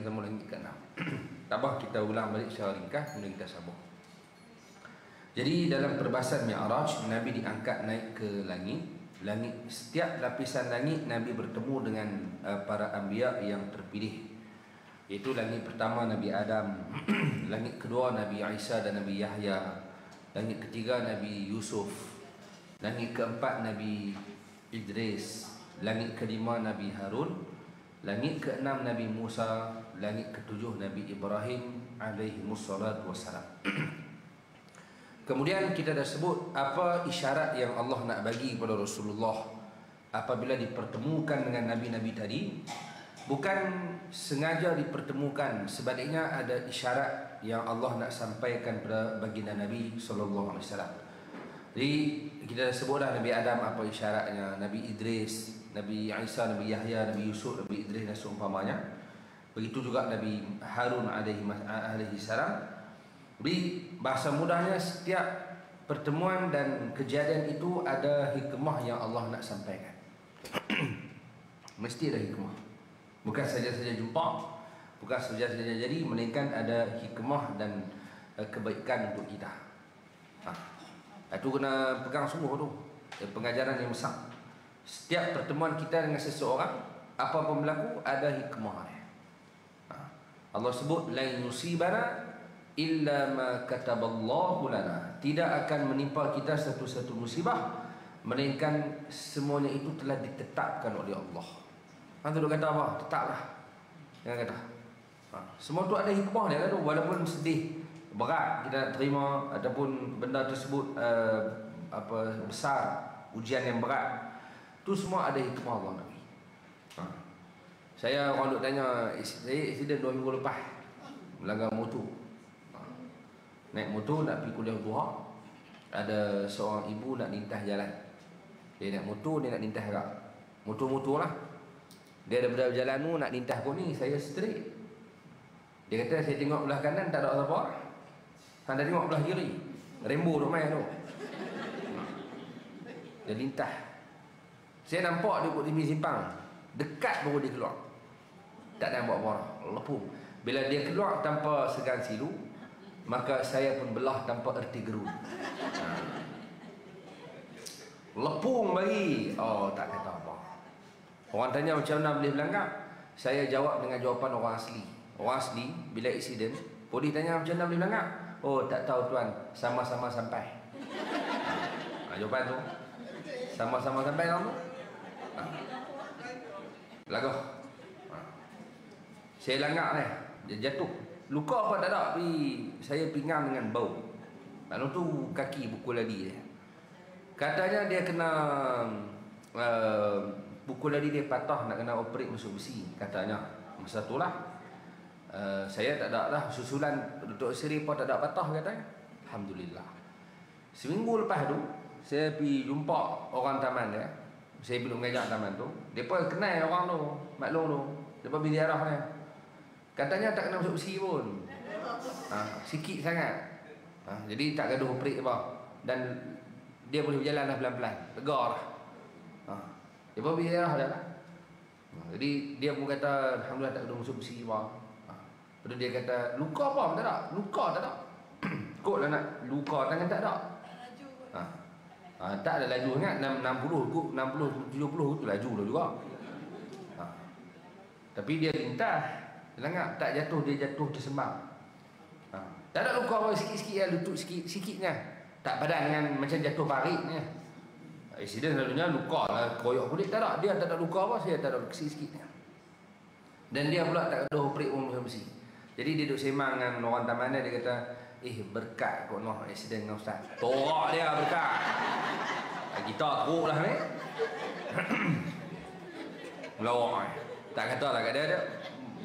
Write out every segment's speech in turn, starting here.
sambung langit ke-6. Tabah kita ulang balik secara ringkas, kemudian kita sambung. Jadi dalam perbahasan Mi'raj, Nabi diangkat naik ke langit. Setiap lapisan langit Nabi bertemu dengan para anbiya yang terpilih. Iaitu langit pertama Nabi Adam, langit kedua Nabi Isa dan Nabi Yahya, langit ketiga Nabi Yusuf, langit keempat Nabi Idris, langit kelima Nabi Harun, langit keenam Nabi Musa, langit ketujuh Nabi Ibrahim alaihi wassalatu wassalam. Kemudian kita dah sebut apa isyarat yang Allah nak bagi kepada Rasulullah apabila dipertemukan dengan nabi-nabi tadi. Bukan sengaja dipertemukan, sebaliknya ada isyarat yang Allah nak sampaikan kepada baginda Nabi sallallahu alaihi wasallam. Jadi kita dah sebut dah Nabi Adam apa isyaratnya, Nabi Idris, Nabi Isa, Nabi Yahya, Nabi Yusuf, Nabi Idris dan seumpamanya. Begitu juga Nabi Harun alaihi salam. Jadi bahasa mudahnya setiap pertemuan dan kejadian itu ada hikmah yang Allah nak sampaikan. Mesti ada hikmah. Bukan saja-saja jumpa, bukan saja-saja jadi, melainkan ada hikmah dan kebaikan untuk kita. Itu kena pegang sungguh tu. Pengajaran yang besar. Setiap pertemuan kita dengan seseorang, apa pun berlaku, ada hikmah. Allah sebut la yusibana illa ma kataballahu lana. Tidak akan menimpa kita satu-satu musibah melainkan semuanya itu telah ditetapkan oleh Allah. Hantu duk kata apa? Tetaplah. Jangan kata. Semua tu ada hikmah dia tu, walaupun sedih, berat kita nak terima ataupun benda tersebut besar, ujian yang berat. Tu semua ada hikmah Allah Nabi. Saya orang duk tanya, saya insiden 2 minggu lepas melanggar motor. Naik motor nak pergi kuliah duha. Ada seorang ibu nak lintas jalan. Dia naik motor, dia nak lintas rak. Motor-motor lah. Dia daripada berjalan tu nak lintas pun ni, saya straight. Dia kata saya tengok belah kanan tak ada apa-apa. Anda tengok belah kiri, rainbow tu main tu. Dia lintas. Saya nampak dia buat TV simpang. Dekat baru dia keluar. Tak ada buat apa-apa, lepung. Bila dia keluar tanpa segan silu, maka saya pun belah tanpa erti geru. Lepung bagi. Oh, tak kata apa. Orang tanya macam mana boleh melanggar, saya jawab dengan jawapan orang asli. Orang asli bila insiden, polis tanya macam mana boleh melanggar. Oh, tak tahu tuan, sama-sama sampai. Jawapan tu sama-sama sampai kamu. Lagu. Saya langgar ni, dia jatuh. Luka apa tak ada, tapi saya pinggang dengan bau. Lalu tu kaki pukul ladi dia. Katanya dia kena pukul ladi dia patah, nak kena operate masuk besi katanya. Masa tu lah saya tak ada lah susulan Dr. Seri pun tak ada patah katanya. Alhamdulillah. Seminggu lepas tu saya pergi jumpa orang taman dia. Saya belum mengajak taman tu. Depa kenal orang tu, maklum tu. Depa pergi ziarah dia. Katanya tak kena masuk besi pun. Sikit sangat. Jadi tak gaduh operate apa. Dan dia boleh berjalan lah pelan-pelan. Tegar lah. Dia pun biar dah lah. Jadi dia pun kata alhamdulillah tak ada masuk besi apa. Lepas dia kata luka apa? Tak ada. Luka tak ada. Kok lah nak luka tangan tak ada. Tak ada laju sangat. 60 kot, 60 70 tu laju lah juga. Tapi dia lintas. Dia langgar, tak jatuh, dia jatuh tersembang. Tak ada luka apa, sikit-sikit lah, lutut sikit-sikitnya. Tak padan dengan macam jatuh paritnya. Insiden selalunya luka lah, koyak kulit, tak ada. Dia tak ada luka apa, saya tak ada sikit-sikitnya. Dan dia pula tak ada operate pun besi. Jadi dia duduk sembang dengan orang taman dia kata, berkat kot noh insiden dengan ustaz. Torak dia berkat. Kita teruk lah ni. Melawak. Tak kata lah kat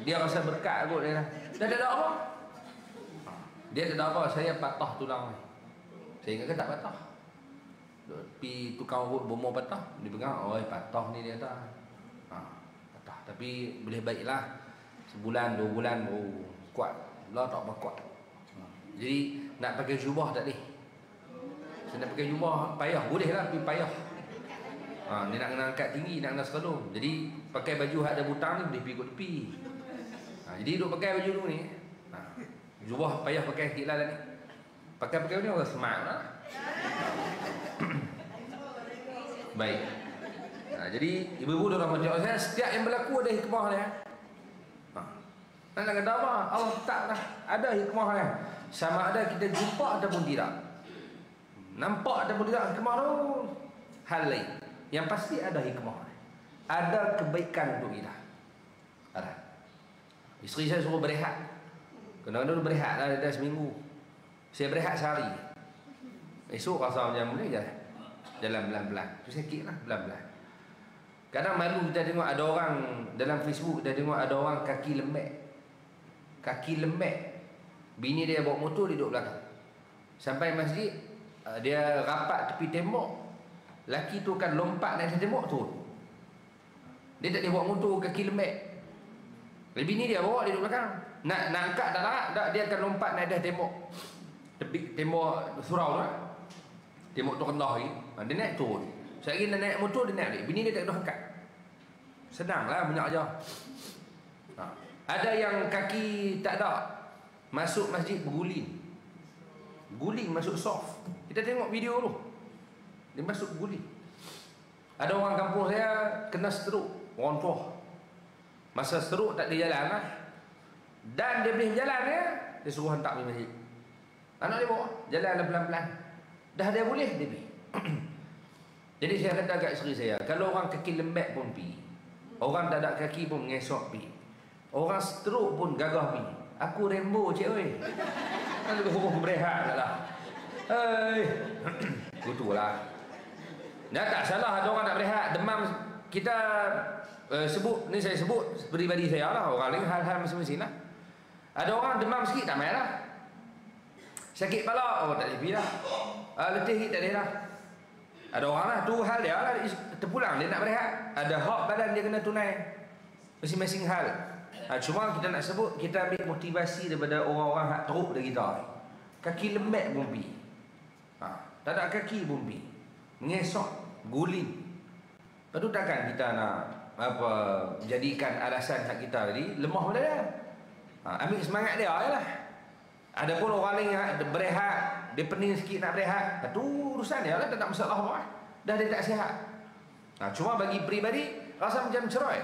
dia rasa berkat kot dia. Dah tak ada apa. Dia tak ada apa, saya patah tulang ni. Saya ingat tak patah. Pergi tukang urut bomoh patah, dia pegang, patah ni dia kata. Patah, tapi boleh baiklah. Sebulan, 2 bulan kuat. Lah tak apa kuat. Jadi nak pakai jubah tak boleh. Saya nak pakai jubah payah, boleh lah tapi payah. Dia nak kena angkat tinggi, nak kena sekelum. Jadi pakai baju hak ada butang ni boleh pergi kot tepi. Jadi duk pakai baju dulu ni. Jubah payah pakai sikit lah ni. Pakai ni orang smart lah. Baik. Jadi ibu-ibu dan rahmat Allah, setiap yang berlaku ada hikmah dia. Nak kata apa? Allah taklah ada hikmah dia. Sama ada kita jumpa ataupun tidak. Nampak ataupun tidak hikmah tu hal lain. Yang pasti ada hikmah. Ada kebaikan untuk kita. Ada. Isteri saya suruh berehat. Kadang-kadang berehat lah dah seminggu. Saya berehat sehari. Esok rasa macam ni je. Jalan pelan-pelan. Tu sikit lah pelan-pelan. Kadang malu kita tengok ada orang dalam Facebook, kita tengok ada orang kaki lembek. Kaki lembek. Bini dia bawa motor, dia duduk belakang. Sampai masjid, dia rapat tepi tembok. Laki tu kan lompat naik tembok tu. Dia tak boleh bawa motor kaki lembek. Bini dia bawa, dia duduk belakang. Nak angkat tak larat, dia akan lompat naik dah tembok. Tepi tembok surau tu lah. Tembok tu rendah lagi. Dia naik turun. Sekali dia naik motor, dia naik balik. Bini dia tak kena angkat. Senanglah, banyak aja. Ada yang kaki tak ada, masuk masjid berguling. Guling masuk soft. Kita tengok video tu. Dia masuk guling. Ada orang kampung saya kena stroke, orang tua. Masa stroke tak boleh jalan lah. Dan dia boleh jalan dia suruh hantar pergi masjid. Anak dia bawa, jalan pelan-pelan. Dah dia boleh, dia pergi. Jadi saya kata kat isteri saya, kalau orang kaki lembek pun pergi. Orang tak ada kaki pun mengesok pergi. Orang stroke pun gagah pergi. Aku Rambo cik oi. Kan lebih hukum berehat lah. Hei. Gitulah. Dah tak salah ada orang nak berehat, demam kita sebut, ni saya sebut peribadi saya lah, orang lain hal-hal masing-masing lah. Ada orang demam sikit tak main lah. Sakit kepala, oh tak boleh pergi lah. Letih sikit tak boleh lah. Ada orang lah, tu hal dia lah, terpulang dia nak berehat. Ada hak badan dia kena tunai. Masing-masing hal. Cuma kita nak sebut, kita ambil motivasi daripada orang-orang hak teruk dari kita. Kaki lembek pun pergi. Tak ada kaki pun pergi. Mengesok, guling. Lepas tu takkan kita nak jadikan alasan hak kita tadi lemah pada dia. Ambil semangat dia je lah. Ada pun orang lain berehat, dia pening sikit nak berehat, itu urusan dia lah, tak ada masalah apa. Dah dia tak sihat. Cuma bagi peribadi rasa macam cerai.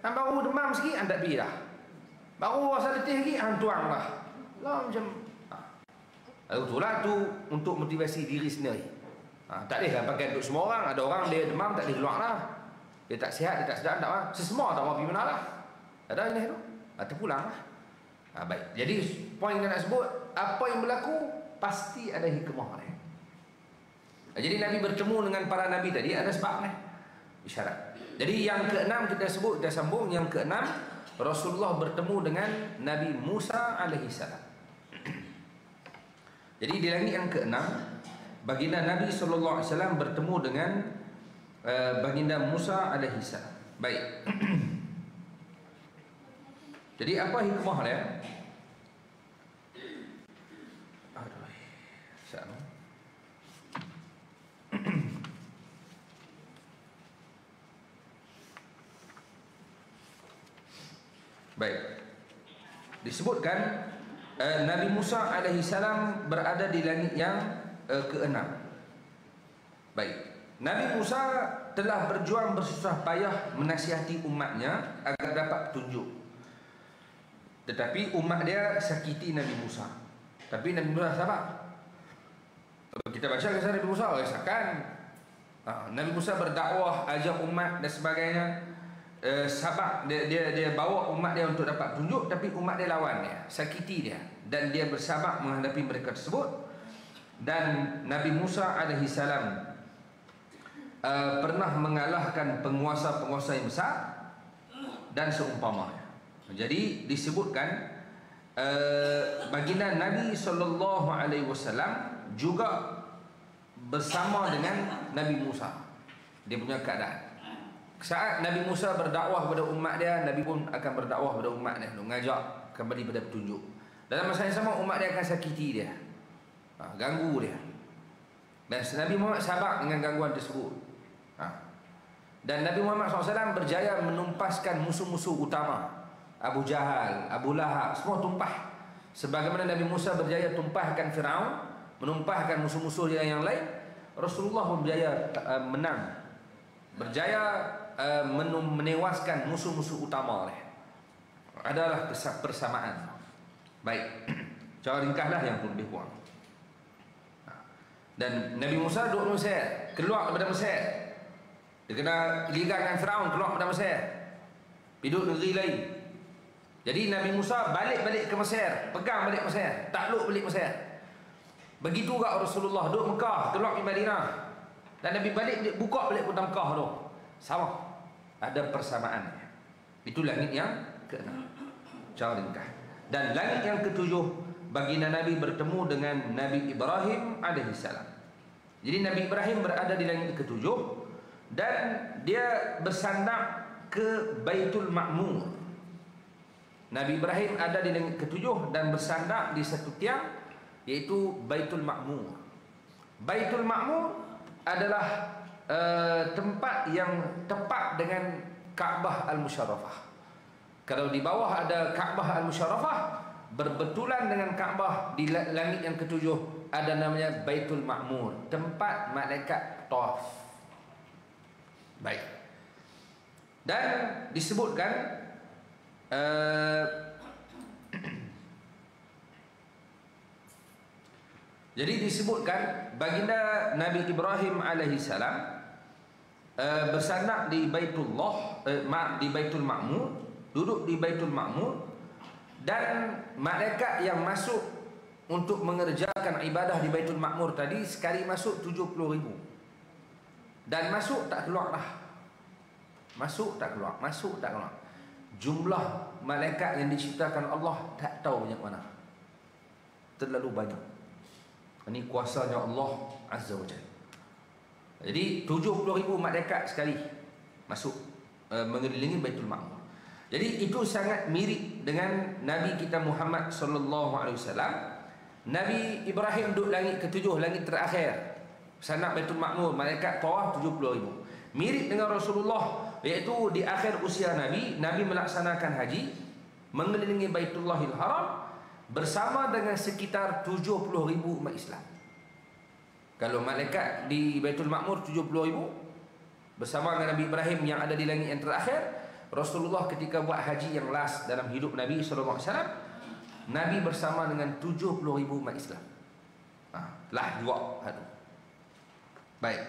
Baru demam sikit, anda pergi dah. Baru rasa letih sikit, tuang lah. Lah macam itulah tu untuk motivasi diri sendiri. Tak boleh lah pakai untuk semua orang. Ada orang dia demam tak boleh keluar lah. Dia tak sihat, dia tak sedar, tak apa. Sesemua tak mau pergi mana lah. Ada ini tu. Terpulang lah. Baik. Jadi poin yang nak sebut, apa yang berlaku pasti ada hikmah dia. Jadi Nabi bertemu dengan para Nabi tadi ada sebab ni. Isyarat. Jadi yang keenam kita sebut, kita sambung. Yang keenam, Rasulullah bertemu dengan Nabi Musa alaihissalam. Jadi di langit yang keenam, baginda Nabi SAW bertemu dengan baginda Musa alaihissalam. Baik. Jadi apa hikmah dia? Aduh, sama. Baik. Disebutkan Nabi Musa alaihissalam berada di langit yang keenam. Baik. Nabi Musa telah berjuang bersusah payah menasihati umatnya agar dapat petunjuk. Tetapi umat dia sakiti Nabi Musa. Tapi Nabi Musa sabar. Kita baca kisah Nabi Musa, rasakan Nabi Musa berdakwah, ajak umat dan sebagainya. Sabar, dia bawa umat dia untuk dapat petunjuk, tapi umat dia lawan dia, sakiti dia, dan dia bersabar menghadapi mereka tersebut. Dan Nabi Musa alaihissalam pernah mengalahkan penguasa-penguasa yang besar dan seumpamanya. Jadi disebutkan baginda Nabi SAW juga bersama dengan Nabi Musa. Dia punya keadaan. Saat Nabi Musa berdakwah kepada umat dia, Nabi pun akan berdakwah kepada umat dia, mengajak kembali pada petunjuk. Dalam masa yang sama umat dia akan sakiti dia, ganggu dia. Dan Nabi Muhammad sabar dengan gangguan tersebut. Dan Nabi Muhammad SAW berjaya menumpaskan musuh-musuh utama Abu Jahal, Abu Lahab, semua tumpah. Sebagaimana Nabi Musa berjaya tumpahkan Firaun, menumpahkan musuh-musuh yang lain, Rasulullah pun berjaya menang, berjaya menewaskan musuh-musuh utama dia. Adalah persamaan. Baik. Cara ringkaslah yang pun lebih kurang. Dan Nabi Musa duduk Mesir, keluar daripada Mesir. Dia kena ligat dengan Firaun, keluar daripada Mesir, hidup negeri lain. Jadi Nabi Musa balik ke Mesir, pegang balik Mesir, takluk balik Mesir. Begitu juga Rasulullah duduk Mekah, keluar di Madinah, dan Nabi balik buka balik kota Mekah tu. Sama. Ada persamaannya. Itu langit yang ke-6. Cara ringkas. Dan langit yang ke-7, baginda Nabi bertemu dengan Nabi Ibrahim alaihissalam. Jadi Nabi Ibrahim berada di langit ke-7 dan dia bersandar ke Baitul Ma'mur. Nabi Ibrahim ada di langit ke-7 dan bersandar di satu tiang, yaitu Baitul Ma'mur. Baitul Ma'mur adalah tempat yang tepat dengan Ka'bah Al-Musharrafah. Kalau di bawah ada Ka'bah Al-Musharrafah, berbetulan dengan Ka'bah di langit yang ke-7 ada namanya Baitul Ma'mur, tempat malaikat tawaf. Baik. Dan disebutkan jadi disebutkan baginda Nabi Ibrahim alaihissalam bersandar di Baitullah, di Baitul Ma'mur, duduk di Baitul Ma'mur, dan malaikat yang masuk untuk mengerjakan ibadah di Baitul Ma'mur tadi sekali masuk 70,000. Dan masuk tak keluar dah. Masuk tak keluar, masuk tak keluar. Jumlah malaikat yang diciptakan Allah tak tahu banyak mana. Terlalu banyak. Ini kuasanya Allah Azza wa Jalla. Jadi 70,000 malaikat sekali masuk mengelilingi Baitul Ma'mur. Jadi itu sangat mirip dengan Nabi kita Muhammad sallallahu alaihi wasallam. Nabi Ibrahim duduk langit ke-7, langit terakhir. Sana Baitul Ma'mur, malaikat tawaf 70,000. Mirip dengan Rasulullah, iaitu di akhir usia Nabi melaksanakan haji mengelilingi Baitullahil Haram bersama dengan sekitar 70,000 umat Islam. Kalau malaikat di Baitul Ma'mur 70,000 bersama dengan Nabi Ibrahim yang ada di langit yang terakhir, Rasulullah ketika buat haji yang last dalam hidup Nabi SAW, Nabi bersama dengan 70,000 umat Islam. Lah juga hadu. Baik.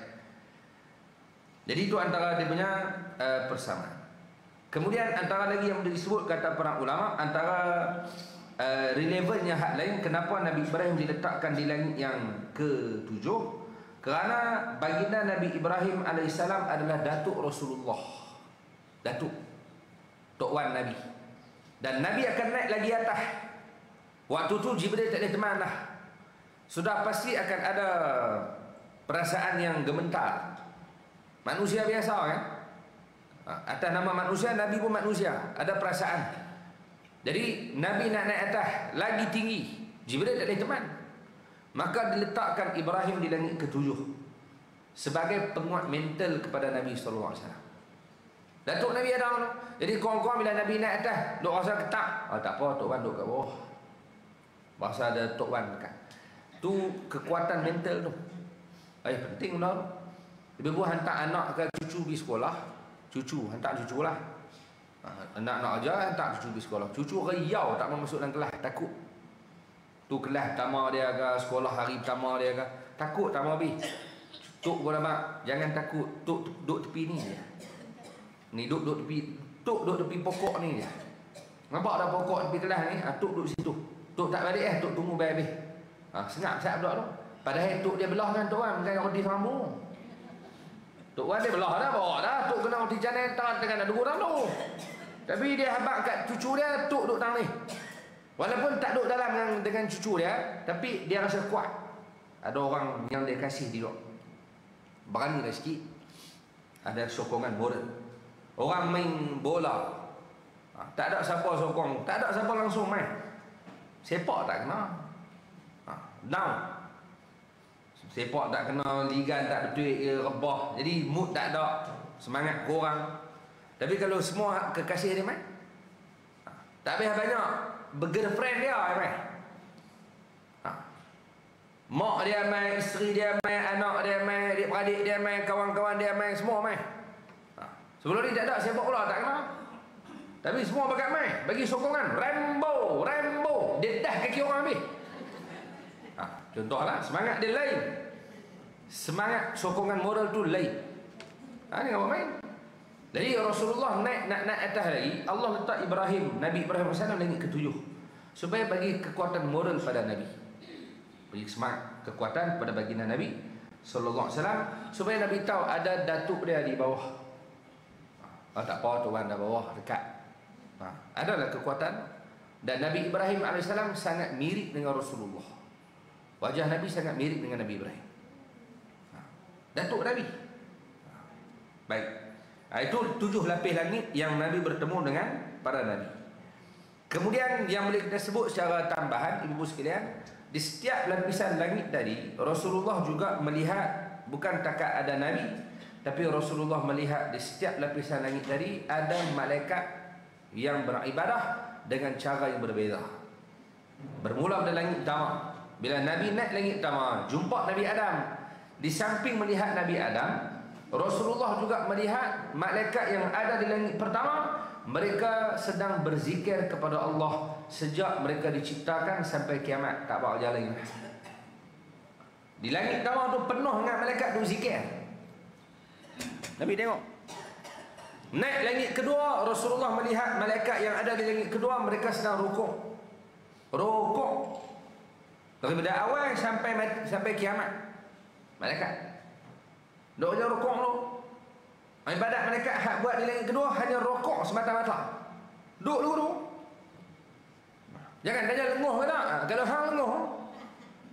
Jadi itu antara dia punya persamaan. Kemudian antara lagi yang disebut kata para ulama, antara relevannya hak lain kenapa Nabi Ibrahim diletakkan di langit yang ke-7, kerana baginda Nabi Ibrahim alaihissalam adalah datuk Rasulullah, datuk Tok Wan Nabi, dan Nabi akan naik lagi atas. Waktu tu Jibril tak ada teman dah, sudah pasti akan ada perasaan yang gemetar. Manusia biasa kan, atas nama manusia, Nabi pun manusia, ada perasaan. Jadi Nabi nak naik atas lagi tinggi, Jibril tak ada teman, maka diletakkan Ibrahim di langit ke-7 sebagai penguat mental kepada Nabi SAW. Datuk Nabi ada. Jadi kawan-kawan bila Nabi naik atas, duk rasa ketak, tak apa, Tok Wan duk kat bawah, bahasa ada Tok Wan dekat. Tu kekuatan mental tu penting benda tu. Lebih kurang hantar anak ke cucu pergi sekolah, cucu hantar cucu lah, anak-anak aja hantar cucu pergi sekolah. Cucu riau tak mau masuk dalam kelas, takut. Tu kelas pertama dia ke, sekolah hari pertama dia ke, takut tak mau pergi. Tok gua nampak, jangan takut, tok duduk tepi ni dia. Ni duduk tepi, tok duduk tepi pokok ni dia. Nampak ada pokok tepi kelas ni, tok duduk situ. Tok tak balik tok tunggu habis. Sengap budak tu. Padahal tok dia belah kan tok kan, bukan roti sambu. Tok Wan dia belah dah, bawa dah. Tok kena roti canai tangan ada 2 orang tu. Tapi dia habaq kat cucu dia, tok duduk tang ni. Walaupun tak duduk dalam dengan cucu dia, tapi dia rasa kuat. Ada orang yang dia kasih dia. Berani lah sikit. Ada sokongan moral. Orang main bola, tak ada siapa sokong, tak ada siapa langsung main. Sepak tak kena. Down. Sepak tak kena, ligan tak berduit ke, rebah. Jadi mood tak ada, semangat kurang. Tapi kalau semua kekasih dia main, Tak habis banyak bergirlfriend dia mai. Mak dia mai, isteri dia mai, anak dia mai, adik-beradik dia mai, kawan-kawan dia mai, semua mai. Sebelum ni tak ada siapa pula tak kenal. Tapi semua bakat mai, bagi sokongan. Rambo, Rambo, dia dah kaki orang habis. Contohlah, semangat dia lain. Semangat sokongan moral tu lain. Ni apa main? Jadi Rasulullah naik atas lagi. Allah letak Nabi Ibrahim AS langit ketujuh, supaya bagi kekuatan moral pada Nabi, bagi semangat, kekuatan pada baginda Nabi sallallahu alaihi wasallam, supaya Nabi tahu ada datuk dia di bawah. Tak apa, tuan dah bawah dekat. Adalah kekuatan. Dan Nabi Ibrahim AS sangat mirip dengan Rasulullah. Wajah Nabi sangat mirip dengan Nabi Ibrahim, datuk Nabi. Baik. Itu 7 lapis langit yang Nabi bertemu dengan para Nabi. Kemudian yang boleh kita sebut secara tambahan, ibu-ibu sekalian, di setiap lapisan langit tadi Rasulullah juga melihat, bukan takat ada Nabi, tapi Rasulullah melihat di setiap lapisan langit tadi ada malaikat yang beribadah dengan cara yang berbeza. Bermula pada langit pertama, bila Nabi naik langit pertama, jumpa Nabi Adam. Di samping melihat Nabi Adam, Rasulullah juga melihat malaikat yang ada di langit pertama. Mereka sedang berzikir kepada Allah sejak mereka diciptakan sampai kiamat, tak bawa jalan. Di langit pertama tu penuh dengan malaikat tu zikir. Nabi tengok. Naik langit kedua, Rasulullah melihat malaikat yang ada di langit kedua, mereka sedang rukuk. Rukuk daripada awal sampai kiamat. Malaikat duk je rukuk tu. Ibadat malaikat hak buat di langit kedua hanya rukuk semata-mata. Duk dulu tu. Jangan tanya lenguh ke tak? Kalau hang lenguh,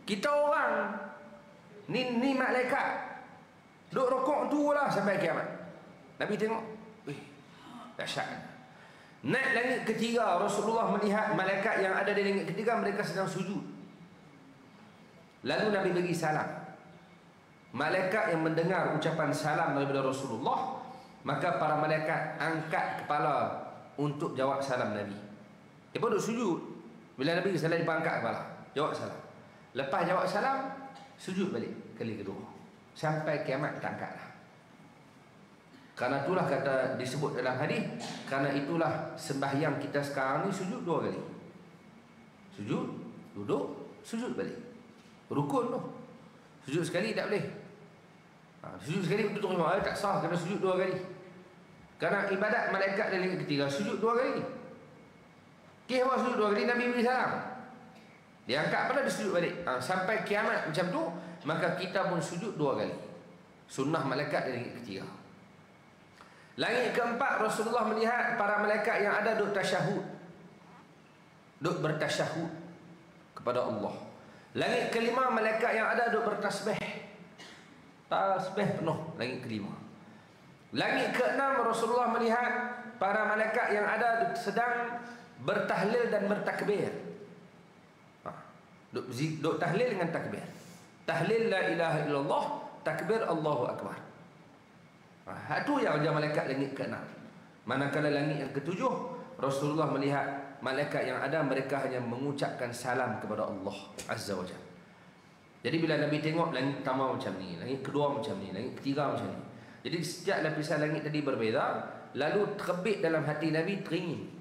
kita orang ni malaikat duk rukuk tu lah sampai kiamat. Nabi tengok, dahsyat. Naik langit ketiga, Rasulullah melihat malaikat yang ada di langit ketiga, mereka sedang sujud. Lalu Nabi bagi salam. Malaikat yang mendengar ucapan salam daripada Rasulullah, maka para malaikat angkat kepala untuk jawab salam Nabi. Dia pun duduk sujud. Bila Nabi salam, dia angkat kepala, jawab salam. Lepas jawab salam, sujud balik kali kedua. Sampai kiamat kita angkatlah. Karena itulah kata disebut dalam hadis, karena itulah sembahyang kita sekarang ni sujud 2 kali. Sujud, duduk, sujud balik. Rukun tu. Sujud sekali tak boleh. Sujud sekali betul terima, tak sah, kena sujud 2 kali. Kerana ibadat malaikat dari langit ketiga sujud 2 kali. Awak sujud 2 kali, Nabi beri salam. Dia angkat pada dia sujud balik. Sampai kiamat macam tu, maka kita pun sujud 2 kali. Sunnah malaikat dari langit ketiga. Langit keempat, Rasulullah melihat para malaikat yang ada duk tasyahud, duk bertasyahud kepada Allah. Langit kelima, malaikat yang ada duk bertasbih. Tasbih penuh langit kelima. Langit keenam, Rasulullah melihat para malaikat yang ada sedang bertahlil dan bertakbir. Duk tahlil dengan takbir. Tahlil la ilaha illallah, takbir Allahu akbar. Itu yang ada malaikat langit keenam. Manakala langit yang ketujuh, Rasulullah melihat malaikat yang ada, mereka hanya mengucapkan salam kepada Allah Azza wa Jalla. Jadi bila Nabi tengok langit pertama macam ni, langit kedua macam ni, langit ketiga macam ni, jadi setiap lapisan langit tadi berbeza. Lalu terbit dalam hati Nabi teringin.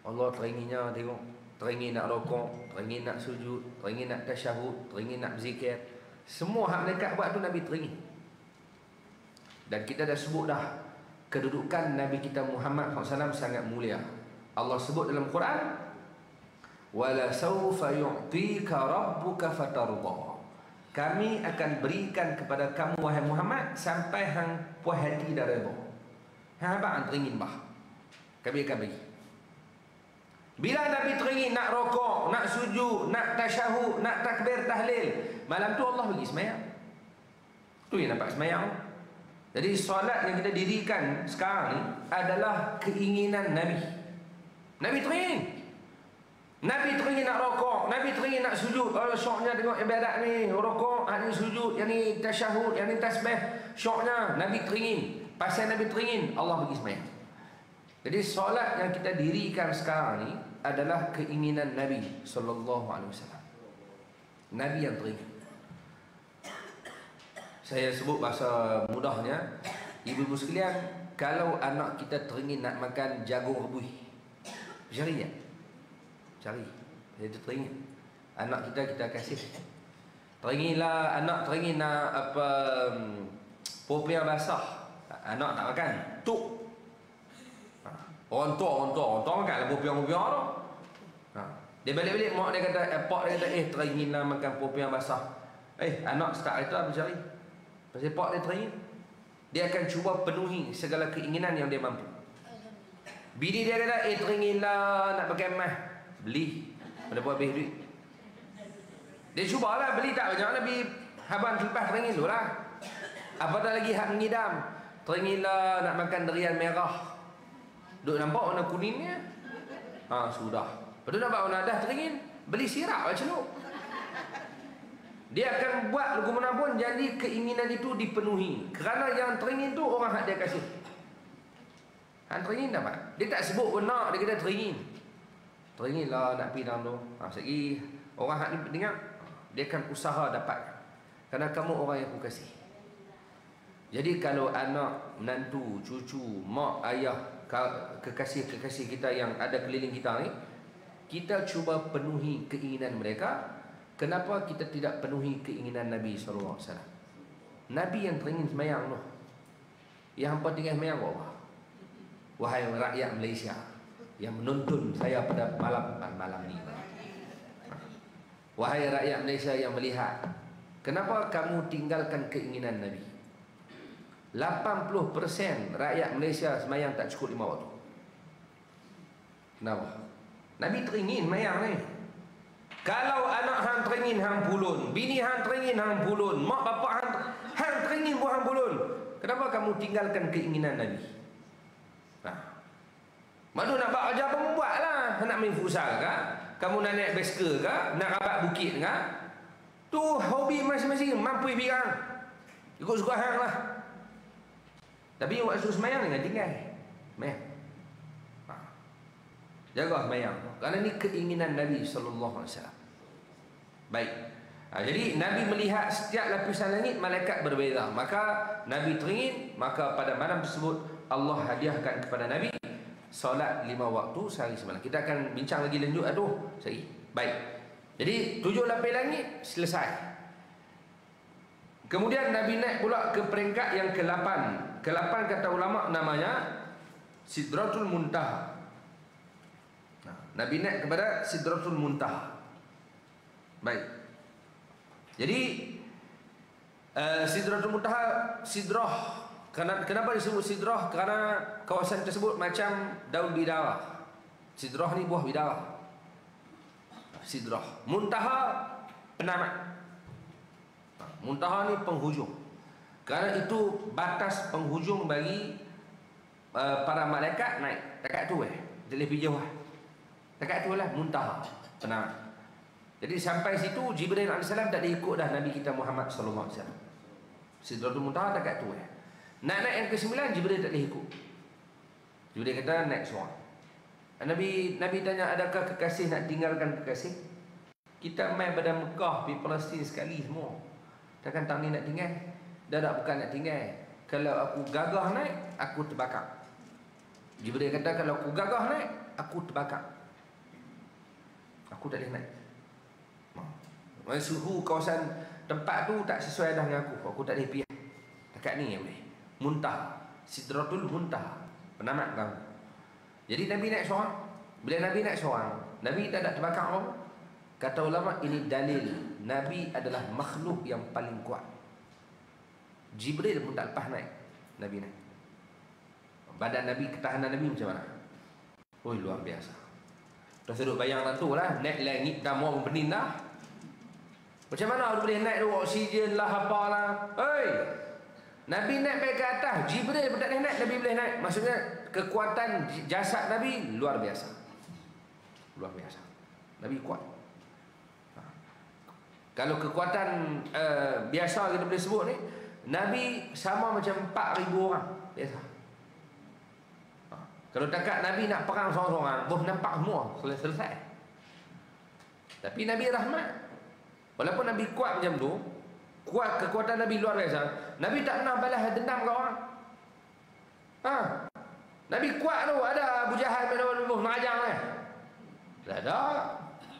Allah teringinnya tengok, teringin nak rokok, teringin nak sujud, teringin nak tasyahud, teringin nak berzikir. Semua hak malaikat buat tu Nabi teringin. Dan kita dah sebut dah, kedudukan Nabi kita Muhammad SAW sangat mulia. Allah sebut dalam Quran, wala sawfa yu'tika rabbuka fatarda. Kami akan berikan kepada kamu wahai Muhammad sampai hang puas hati dah redha. Hang apa hang teringin bah, kami akan bagi. Bila Nabi teringin nak rokok, nak sujud, nak tasyahud, nak takbir tahlil, malam tu Allah bagi semayang. Tu yang nampak semayang. Jadi solat yang kita dirikan sekarang ni adalah keinginan Nabi. Nabi teringin. Nabi teringin nak rokok, Nabi teringin nak sujud. Oh, syoknya tengok ibadat ni, rokok, ni sujud, yang ni tasyahud, yang ni tasbih. Syoknya Nabi teringin. Pasal Nabi teringin, Allah bagi semayang. Jadi solat yang kita dirikan sekarang ni adalah keinginan Nabi sallallahu alaihi wasallam. Nabi yang teringin. Saya sebut bahasa mudahnya, ibu-ibu sekalian, kalau anak kita teringin nak makan jagung rebus, cari tak? Cari. Dia teringin. Anak kita kasih. Teringinlah anak teringin nak apa popiah basah. Anak tak makan. Tuk. Orang tua makan lah popiah tu. Dia balik-balik mak dia kata, pak dia kata, teringinlah makan popiah basah. Anak start itu apa cari? Pasal pak dia teringin. Dia akan cuba penuhi segala keinginan yang dia mampu. Bini dia kata, teringinlah nak pakai emas. Beli. Pada buat habis duit. Dia cubalah beli tak banyak, Nabi haban lepas teringin dulu lah. Apatah lagi hak mengidam. Teringinlah nak makan durian merah. Duk nampak warna kuningnya. Sudah. Lepas tu nampak warna dah teringin, beli sirap lah celuk. Dia akan buat lagu mana pun jadi keinginan itu dipenuhi. Kerana yang teringin tu orang hak dia kasih. Hak teringin dapat. Dia tak sebut benar, dia kata teringin. Teringinlah nak pergi dalam tu. Sekali orang hak ni dengar, dia akan usaha dapat. Kerana kamu orang yang aku kasih. Jadi kalau anak, menantu, cucu, mak, ayah, kekasih-kekasih kita yang ada keliling kita ni, kita cuba penuhi keinginan mereka. Kenapa kita tidak penuhi keinginan Nabi SAW? Nabi yang teringin semayang tu. Yang hampa tinggal semayang Allah. Wahai rakyat Malaysia yang menonton saya pada malam ni. Wahai rakyat Malaysia yang melihat, kenapa kamu tinggalkan keinginan Nabi? 80% rakyat Malaysia semayang tak cukup 5 waktu. Kenapa? Nabi teringin semayang ni. Kalau anak hang teringin hang pulun, bini hang teringin hang pulun, mak bapak hang teringin pun hang pulun, kenapa kamu tinggalkan keinginan Nabi? Madu nak buat kerja apa buatlah. Nak main futsal ke? Kamu nak naik basikal ke? Nak rabat bukit ke? Tu hobi masing-masing, mampu birang. Ikut suka hang lah. Tapi waktu semayang jangan tinggal. Semayang. Jaga semayang. Kerana ni keinginan Nabi sallallahu alaihi wasallam. Baik. Jadi Nabi melihat setiap lapisan langit malaikat berbeza. Maka Nabi teringin, maka pada malam tersebut Allah hadiahkan kepada Nabi solat 5 waktu sehari semalam. Kita akan bincang lagi lanjut sehari. Baik. Jadi 7 lapis langit selesai. Kemudian Nabi naik pula ke peringkat yang ke-8. Ke-8 kata ulama namanya Sidratul Muntaha. Nabi naik kepada Sidratul Muntaha. Baik. Jadi Sidratul Muntaha, sidrah. Kenapa disebut sidrah? Kerana kawasan tersebut macam daun bidara. Sidrah ni buah bidara. Sidrah. Muntaha penamat. Muntaha ni penghujung. Kerana itu batas penghujung bagi para malaikat naik. Dekat tu dia lebih jauh. Dekat tu lah muntaha penamat. Jadi sampai situ Jibril AS tak ada ikut dah Nabi kita Muhammad SAW. Sidratul Muntaha dekat tu Nak naik yang ke-9 Jibril tak boleh ikut. Jibril kata naik seorang. Nabi tanya, adakah kekasih nak tinggalkan kekasih? Kita main pada Mekah, pergi Palestin sekali semua. Takkan tahun ni nak tinggal? Dah bukan nak tinggal. Kalau aku gagah naik, aku terbakar. Jibril kata kalau aku gagah naik, aku terbakar. Aku tak boleh naik. Suhu kawasan tempat tu tak sesuai dah dengan aku. Aku tak boleh pergi. Dekat ni boleh. Muntaha, Sidratul Muntaha, penamat kamu. Jadi Nabi naik seorang. Bila Nabi naik seorang, Nabi tak ada terbakar apa. Kata ulama ini dalil Nabi adalah makhluk yang paling kuat. Jibril pun tak lepas naik. Nabi naik. Badan Nabi, ketahanan Nabi macam mana? Luar biasa. Dah seduk bayang tu lah. Naik langit dah mau benin dah. Macam mana dia boleh naik tu, oksigen lah apalah. Nabi naik baik ke atas, Jibril pun tak boleh naik, Nabi boleh naik. Maksudnya kekuatan jasad Nabi luar biasa. Luar biasa. Nabi kuat. Kalau kekuatan biasa kita boleh sebut ni, Nabi sama macam 4,000 orang biasa. Kalau takat Nabi nak perang seorang-seorang, boh nampak semua, selesai. Tapi Nabi rahmat. Walaupun Nabi kuat macam tu, kuat, kekuatan Nabi luar biasa, Nabi tak pernah balas dendam ke orang. Nabi kuat tu. Ada Abu Jahal nak ajar kan? Tak ada.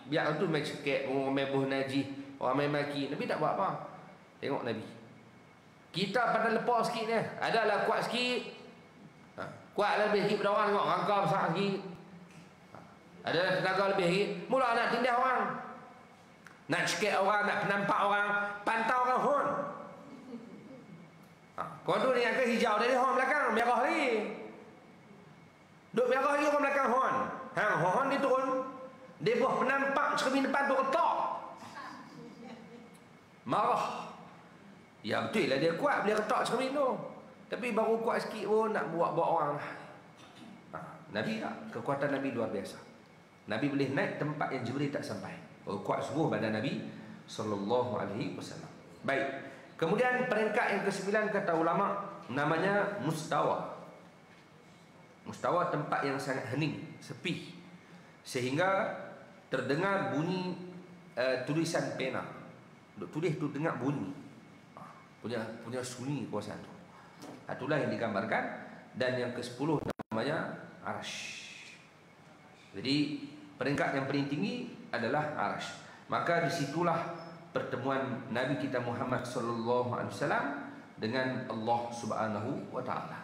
Biar tu main cekek, main buh najis, orang main maki. Nabi tak buat apa. Tengok Nabi. Kita pada lepas sikit ni, adalah kuat sikit, kuat lebih sikit pada orang, tengok rangka besar sikit, adalah tenaga lebih sikit, mula nak tindas orang, nak cekek orang, nak penampak orang, pantau orang hon. Kau tu ni yang ke hijau dari hon belakang, merah lagi. Duk merah lagi orang belakang hon. Hon dia turun, dia buah penampak cermin depan tu ketok. Marah. Ya betul lah dia kuat, dia ketok cermin tu. Tapi baru kuat sikit pun nak buat orang lah. Nabi tak, kekuatan Nabi luar biasa. Nabi boleh naik tempat yang Jibril tak sampai. Kuat sungguh badan Nabi sallallahu alaihi wasallam. Baik. Kemudian peringkat yang ke-9 kata ulama namanya mustawa. Mustawa tempat yang sangat hening, sepi, sehingga terdengar bunyi tulisan pena. Duk tulis tu dengar bunyi. Punya sunyi kawasan tu. Itulah yang digambarkan. Dan yang ke-10 namanya Arsh. Jadi peringkat yang paling tinggi adalah Arsh. Maka disitulah pertemuan Nabi kita Muhammad sallallahu alaihi wasallam dengan Allah Subhanahu wa taala.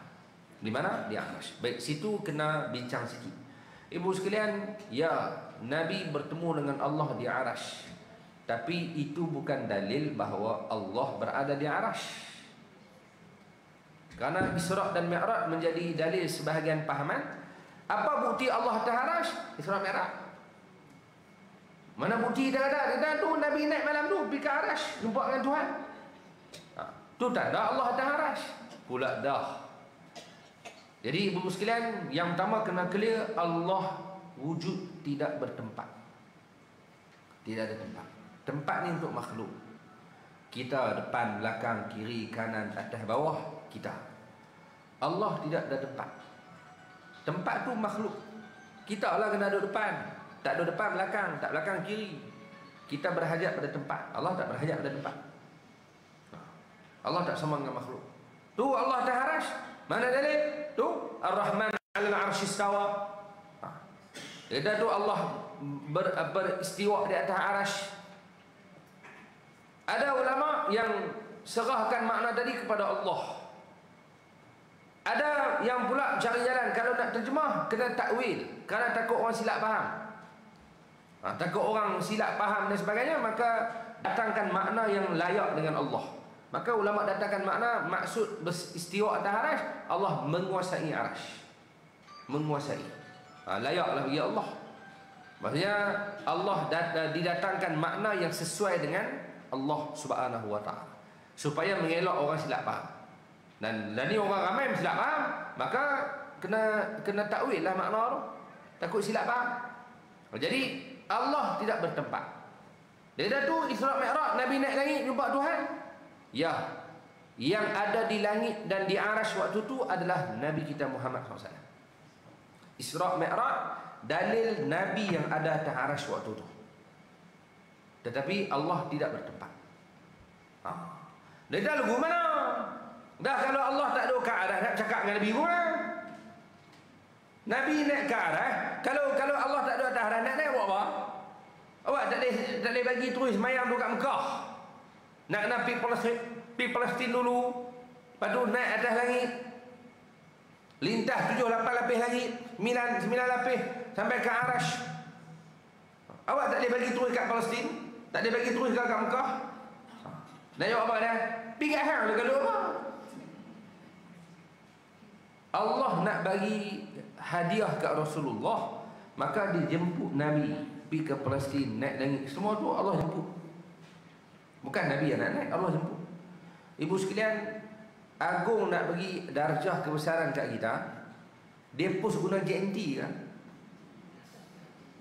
Di mana? Di Arsh. Baik, situ kena bincang sikit. Ibu sekalian, ya, Nabi bertemu dengan Allah di Arsh. Tapi itu bukan dalil bahawa Allah berada di Arsh. Karena Isra' dan Mi'raj menjadi dalil sebahagian pahaman. Apa bukti Allah atas Arsh? Isra' Mi'raj. Mana bukti dah ada? Dia tu Nabi naik malam tu pergi ke Arsh, jumpa dengan Tuhan. Tu tanda Allah atas Arsh. Pula dah. Jadi ibu sekalian, yang pertama kena clear, Allah wujud tidak bertempat. Tidak ada tempat. Tempat ni untuk makhluk. Kita depan, belakang, kiri, kanan, atas, bawah, kita. Allah tidak ada tempat. Tempat tu makhluk. Kita lah kena duduk depan. Tak duduk depan, belakang, tak belakang, kiri. Kita berhajat pada tempat. Allah tak berhajat pada tempat. Allah tak sama dengan makhluk. Tu Allah Ta'ala. Mana dalil? Tu Ar-Rahman 'alal 'arsy istawa. Dia tu Allah beristiwa di atas arasy. Ada ulama yang serahkan makna tadi kepada Allah. Ada yang pula cari jalan, kalau nak terjemah kena takwil, kerana takut orang silap faham. Takut orang silap faham dan sebagainya, maka datangkan makna yang layak dengan Allah. Maka ulama datangkan makna maksud beristiwa atas arasy, Allah menguasai arasy. Menguasai. Layaklah bagi Allah. Maksudnya Allah didatangkan makna yang sesuai dengan Allah Subhanahu wa taala, supaya mengelak orang silap faham. Dan ni orang ramai silap faham, maka kena takwil lah makna tu. Takut silap faham. Jadi Allah tidak bertempat. Dia dah tu Isra' Mi'raj, Nabi naik langit jumpa Tuhan. Ya, yang ada di langit dan di arasy waktu tu adalah Nabi kita Muhammad SAW. Isra' Mi'raj dalil Nabi yang ada atas arasy waktu tu. Tetapi Allah tidak bertempat. Dia dah lagu mana? Dah kalau Allah tak ada ke arah, nak cakap dengan Nabi mana? Nabi naik ke arah. Kalau Allah tak ada atas arah, nak naik buat apa? Awak tak boleh bagi terus mayang tu kat Mekah. Nak pergi Palestin dulu. Lepas tu naik atas langit. Lintas 7-8 lapis langit, 9 lapis sampai ke arasy. Awak tak boleh bagi terus kat Palestin, tak boleh bagi terus kat Mekah. Nak jawab apa dah? Pergi kat hang kalau apa? Allah nak bagi hadiah kat Rasulullah, maka dia jemput Nabi pergi ke Palestin, naik langit. Semua tu Allah jemput. Bukan Nabi yang nak naik, Allah jemput. Ibu sekalian, agung nak bagi darjah kebesaran kat kita, dia pun guna JNT kan.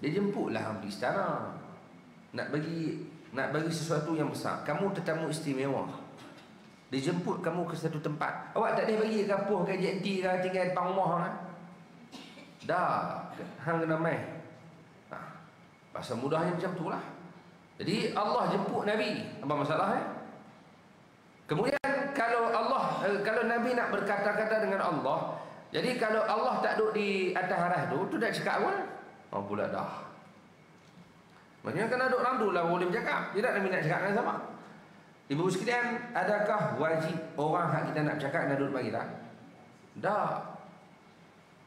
Dia jemputlah di istana. Nak bagi sesuatu yang besar. Kamu tetamu istimewa. Dia jemput kamu ke satu tempat. Awak tak boleh bagi ke kampung ke JNT ke tinggal depan rumah kan? Dah, hang kena mai. Pasal mudahnya macam itulah. Jadi Allah jemput Nabi, apa masalah Kemudian kalau Nabi nak berkata-kata dengan Allah, jadi kalau Allah tak duduk di atas aras tu dah cakap apa? Pula dah. Maksudnya kena duduk randu lah boleh bercakap. Tidak Nabi nak cakap dengan siapa? Ibu sekalian, adakah wajib orang hak kita nak bercakap nak duduk bagi tak? Dah.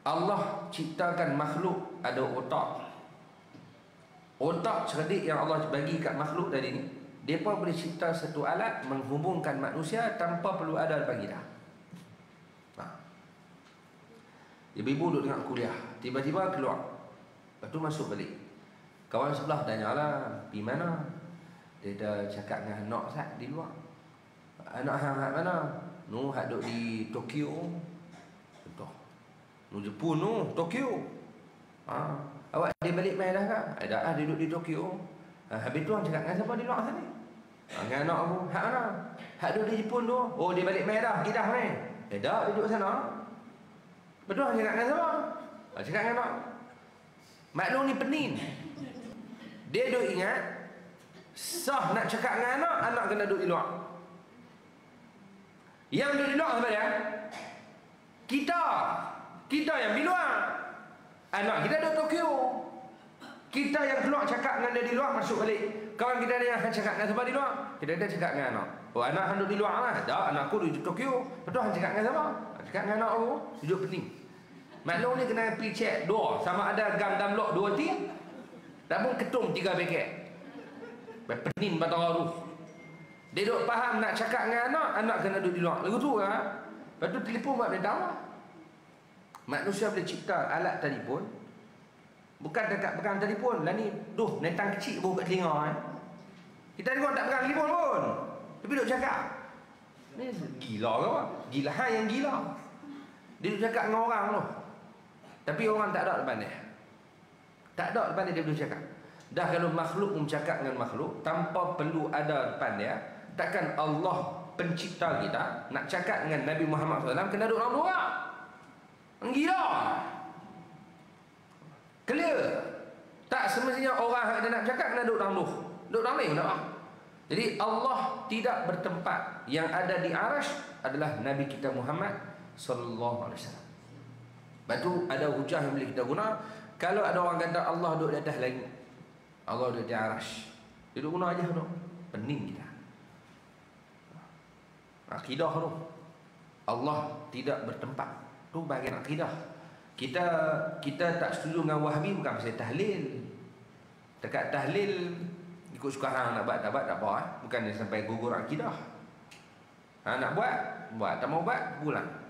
Allah ciptakan makhluk ada otak. Otak cerdik yang Allah bagi kat makhluk tadi ni, mereka boleh cipta satu alat menghubungkan manusia tanpa perlu ada bagi dah. Ibu-ibu duduk tengah kuliah, tiba-tiba keluar, lepas tu masuk balik. Kawan sebelah tanyalah, pergi mana? Dia dah cakap dengan anak sat di luar. Anak hang hak mana? Nu hak duduk di Tokyo. Betul. Nu Jepun nu, Tokyo. Awak dia balik main dah kah? Dah dia duduk di Tokyo. Habis tu hang cakap dengan siapa di luar sana? Dengan anak aku. Hak mana? Hak duduk di Jepun tu. Oh dia balik main dah, kita main. Dah duduk sana. Betul hang cakap dengan siapa? Cakap dengan anak. Maklum ni pening. Dia duk ingat sah nak cakap dengan anak, anak kena duduk di luar. Yang duduk di luar apa dia? Kita yang di luar. Anak kita duduk Tokyo. Kita yang keluar cakap dengan dia di luar, masuk balik. Kawan kita yang akan cakap dengan siapa di luar? Kita dah cakap dengan anak. Oh anak hang duduk di luar lah. Dah anak aku duduk Tokyo. Betul hang cakap dengan siapa? Cakap dengan anak aku. Duduk pening. Maklum ni kena pergi check dua. Sama ada gam dalam lok 2 tin. Tak pun ketum 3 paket. Pening batang tu. Dia duk faham nak cakap dengan anak, anak kena duduk di luar. Lagu tu lah. Lepas tu telefon buat dia tahu lah. Manusia boleh cipta alat telefon. Bukan dekat pegang telefon. Lah ni, netang kecil baru kat telinga Kita ni tak pegang telefon pun. Tapi duk cakap. Ni gila ke apa? Gila yang gila. Dia duk cakap dengan orang tu. Tapi orang tak ada depan dia. Tak ada depan dia boleh cakap. Dah kalau makhluk bercakap dengan makhluk tanpa perlu ada depan dia, takkan Allah pencipta kita nak cakap dengan Nabi Muhammad SAW kena duduk orang dua. Gila. Clear. Tak semestinya orang yang nak cakap kena duduk orang dua. Duduk orang lain tak? Jadi Allah tidak bertempat. Yang ada di arasy adalah Nabi kita Muhammad sallallahu alaihi wasallam. Lepas tu ada hujah yang boleh kita guna. Kalau ada orang kata Allah duduk di atas langit, Allah duduk di arasy, dia duduk guna aja tu. Pening kita. Akidah tu. Allah tidak bertempat. Tu bahagian akidah. Kita tak setuju dengan Wahabi bukan pasal tahlil. Dekat tahlil ikut suka hang nak buat tak buat tak apa bukan dia sampai gugur akidah. Nak buat, tak mau buat pulang.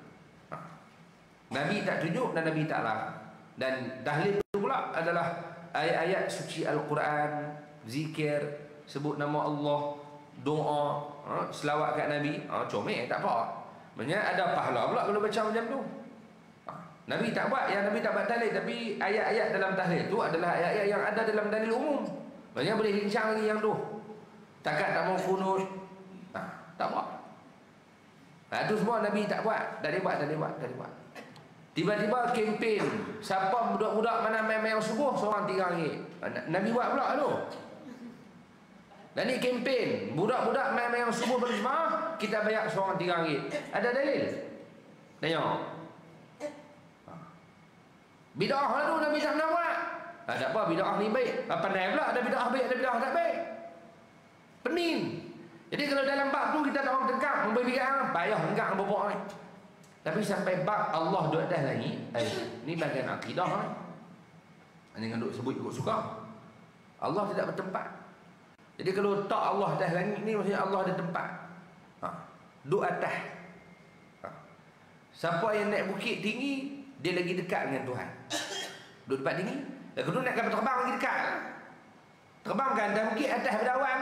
Nabi tak tunjuk dan Nabi tak larang. Dan tahlil itu pula adalah ayat-ayat suci Al-Quran, zikir, sebut nama Allah, doa, selawat kat Nabi. Comel tak apa. Maksudnya ada pahala pula kalau baca macam tu. Nabi tak buat, yang Nabi tak buat tahlil, tapi ayat-ayat dalam tahlil tu adalah ayat-ayat yang ada dalam dalil umum. Maksudnya boleh bincang lagi yang tu. Takat tak mau kunut, tak buat. Itu semua Nabi tak buat. Tak dia buat. Tiba-tiba kempen, siapa budak-budak mana main-main subuh seorang RM3. Nabi buat pula tu. Dan ni kempen, budak-budak main-main subuh berjemaah, kita bayar seorang RM3. Ada dalil? Tengok. Bid'ah lah tu Nabi tak pernah buat. Tak apa, bid'ah ni baik. Pandai pula ada bid'ah baik, ada bid'ah tak baik. Pening. Jadi kalau dalam bab tu kita tak orang tegak, memberi bid'ah, payah enggak berbuat ni. Tapi sampai bab Allah duduk atas langit, ni bahagian akidah jangan duduk sebut ikut suka. Allah tidak bertempat. Jadi kalau tak Allah atas langit ni, maksudnya Allah ada tempat. Duduk atas. Siapa yang naik bukit tinggi, dia lagi dekat dengan Tuhan. Duduk tempat tinggi. Kalau nak kapal terbang lagi dekat. Terbang kan atas bukit, atas berawan.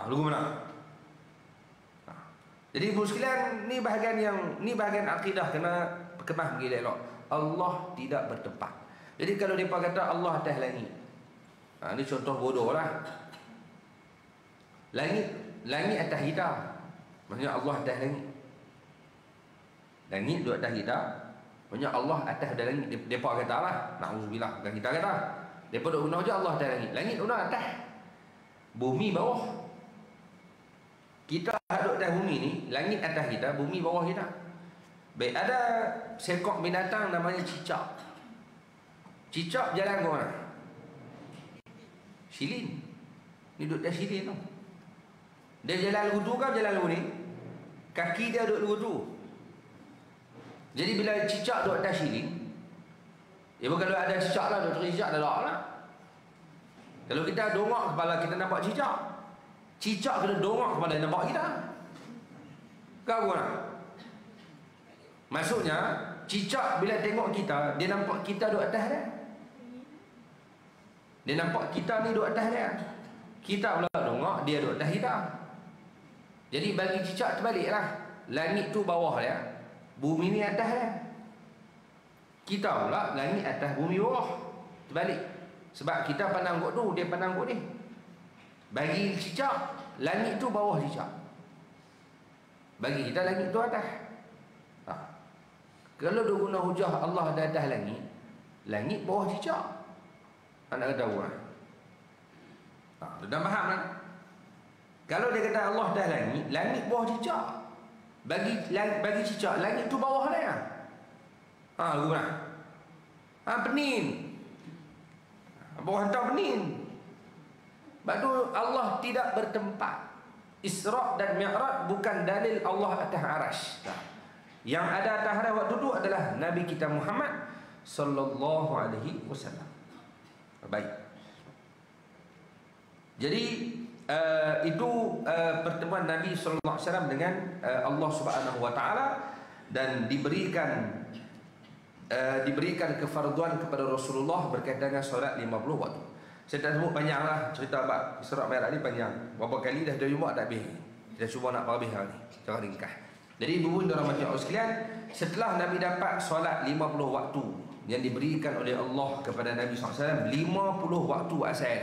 Lugu mana? Jadi ibu sekalian, ni bahagian akidah kena kemah pergi elok. Allah tidak bertempat. Jadi kalau mereka kata Allah atas langit, ni contoh bodoh lah. Langit atas kita, maksudnya Allah atas langit. Langit duduk atas kita, Maksudnya Allah atas dan langit. Depa kata lah, na'udzubillah, bukan kita kata. Depa duk guna je Allah atas langit. Langit guna atas, bumi bawah. Kita duduk atas bumi ni, langit atas kita, bumi bawah kita. Baik, ada seekor binatang namanya cicak. Cicak jalan ke mana? Silin. Ni duduk atas silin tu. Dia jalan lugu ke jalan lugu ni? Kaki dia duduk lugu. Jadi bila cicak duduk atas silin, ya bukan kalau ada cicak lah, duduk cicak dah lah. Kalau kita dongak kepala, kita nampak cicak. Cicak kena dongak kepala, nampak kita. Kau nak? Maksudnya cicak bila tengok kita, dia nampak kita duduk atas dia. Dia nampak kita ni duduk atas dia. Kita pula dongak, dia duduk atas kita. Jadi bagi cicak terbaliklah. Langit tu bawah dia, bumi ni atas dia. Kita pula langit atas, bumi bawah. Terbalik. Sebab kita pandang kot tu, dia pandang kot ni. Bagi cicak, langit tu bawah cicak. Bagi kita langit tu atas. Kalau dia guna hujah Allah ada atas langit, langit bawah cicak. Anda kata orang. Dia dah faham kan? Kalau dia kata Allah atas langit, langit bawah cicak. Bagi cicak, langit tu bawah dia. Guna. Penin. Bawah hantar penin. Sebab tu Allah tidak bertempat. Isra' dan Mi'raj bukan dalil Allah atas arash. Yang ada atas arash waktu itu adalah Nabi kita Muhammad sallallahu alaihi wasallam. Baik. Jadi itu pertemuan Nabi sallallahu alaihi wasallam dengan Allah Subhanahu wa taala, dan diberikan kefarduan kepada Rasulullah berkaitan dengan solat 50 waktu. Saya tak sebut panjanglah cerita bab Isra' Mi'raj ni panjang. Berapa kali dah jumpa tak habis. Kita cuba nak habis hari ni secara ringkas. Jadi ibu-ibu dan rahmati Allah sekalian, setelah Nabi dapat solat 50 waktu yang diberikan oleh Allah kepada Nabi SAW, 50 waktu asal